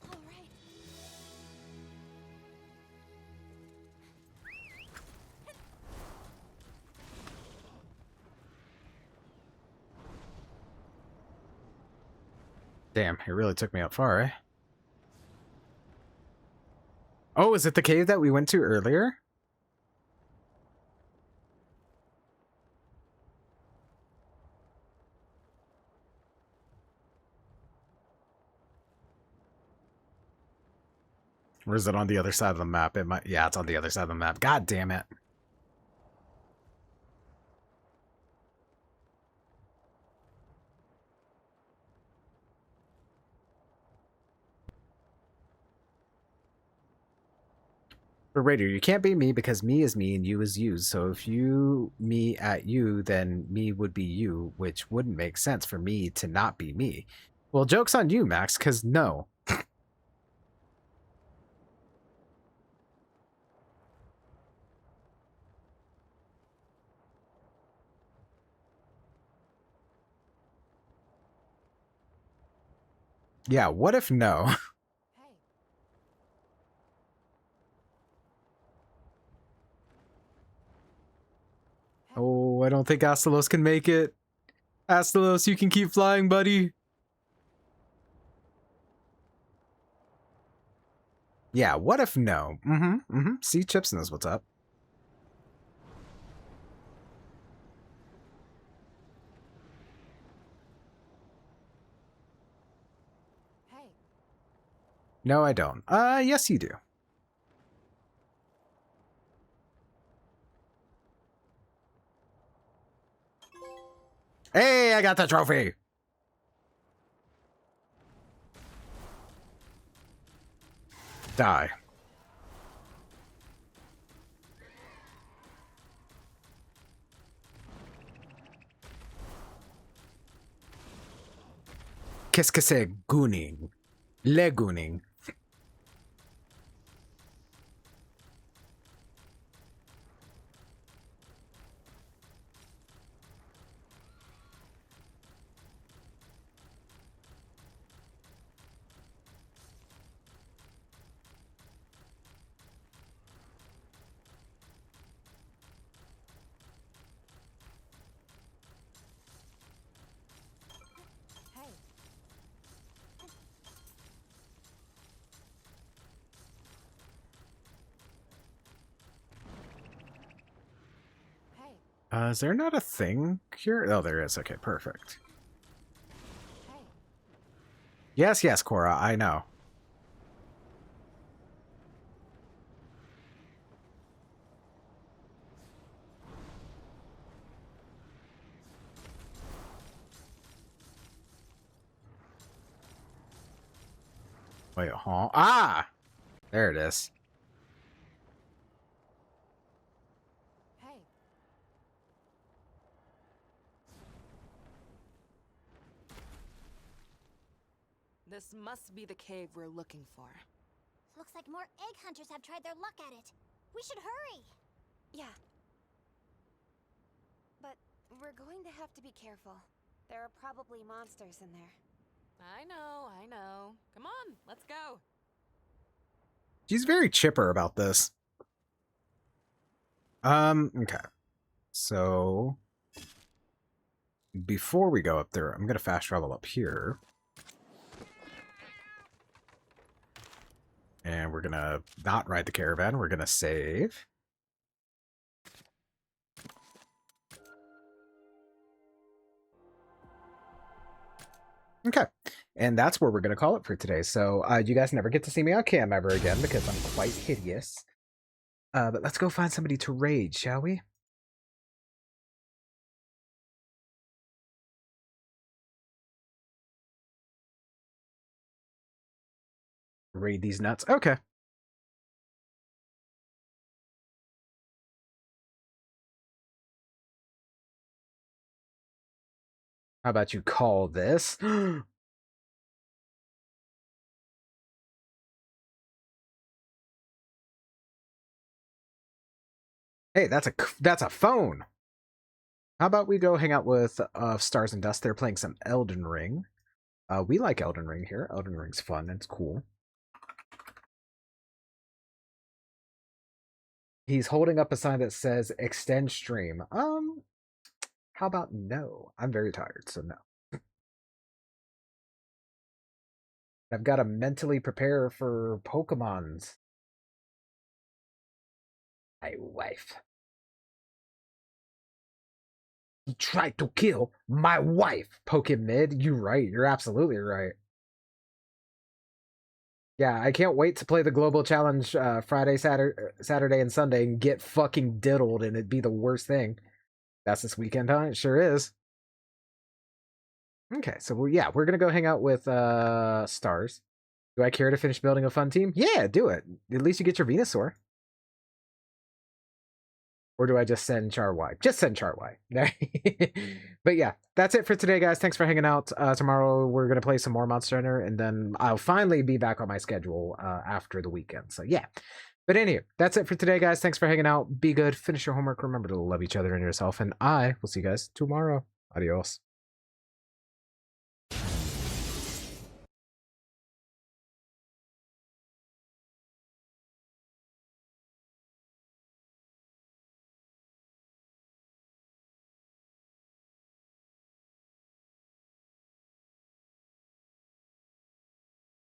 Speaker 6: All right.
Speaker 1: Damn, it really took me up far, eh? Oh, is it the cave that we went to earlier? Or is it on the other side of the map? It might, yeah, it's on the other side of the map. God damn it. But Raider, you can't be me because me is me and you is you. So if you me at you, then me would be you, which wouldn't make sense for me to not be me. Well, joke's on you, Max, because no. Yeah, what if no?
Speaker 11: hey.
Speaker 1: Oh, I don't think Astalos can make it. Astalos, you can keep flying, buddy. Yeah, what if no? See, Chips knows what's up.
Speaker 11: Hey.
Speaker 1: No, I don't. Yes, you do. Hey, I got the trophy! Die. Qu'est-ce que c'est gooning? Le gooning. Is there not a thing here? Oh, there is. Okay, perfect. Yes, yes, Cora, I know. Wait, huh? Ah! There it is.
Speaker 11: This must be the cave we're looking for.
Speaker 6: Looks like more egg hunters have tried their luck at it. We should hurry.
Speaker 7: Yeah. But we're going to have to be careful. There are probably monsters in there.
Speaker 11: I know. Come on, let's go.
Speaker 1: She's very chipper about this. Okay. So before we go up there, I'm gonna fast travel up here. And we're gonna not ride the caravan, we're gonna save. Okay, and that's where we're gonna call it for today. So you guys never get to see me on cam ever again because I'm quite hideous. But let's go find somebody to raid, shall we? Raid these nuts. Okay. How about you call this? Hey, that's a phone. How about we go hang out with Stars and Dust? They're playing some Elden Ring. We like Elden Ring here. Elden Ring's fun. It's cool. He's holding up a sign that says extend stream. How about no? I'm very tired, so no. I've got to mentally prepare for Pokemons. My wife. He tried to kill my wife. Poke him mid. You're right. You're absolutely right. Yeah, I can't wait to play the Global Challenge Friday, Saturday, and Sunday and get fucking diddled and it'd be the worst thing. That's this weekend, huh? It sure is. Okay, so we're gonna go hang out with Stars. Do I care to finish building a fun team? Yeah, do it. At least you get your Venusaur. Or do I just send Charwai? Just send Charwai. But yeah, that's it for today, guys. Thanks for hanging out. Tomorrow we're going to play some more Monster Hunter, and then I'll finally be back on my schedule after the weekend. So yeah. But anyway, that's it for today, guys. Thanks for hanging out. Be good. Finish your homework. Remember to love each other and yourself. And I will see you guys tomorrow. Adios.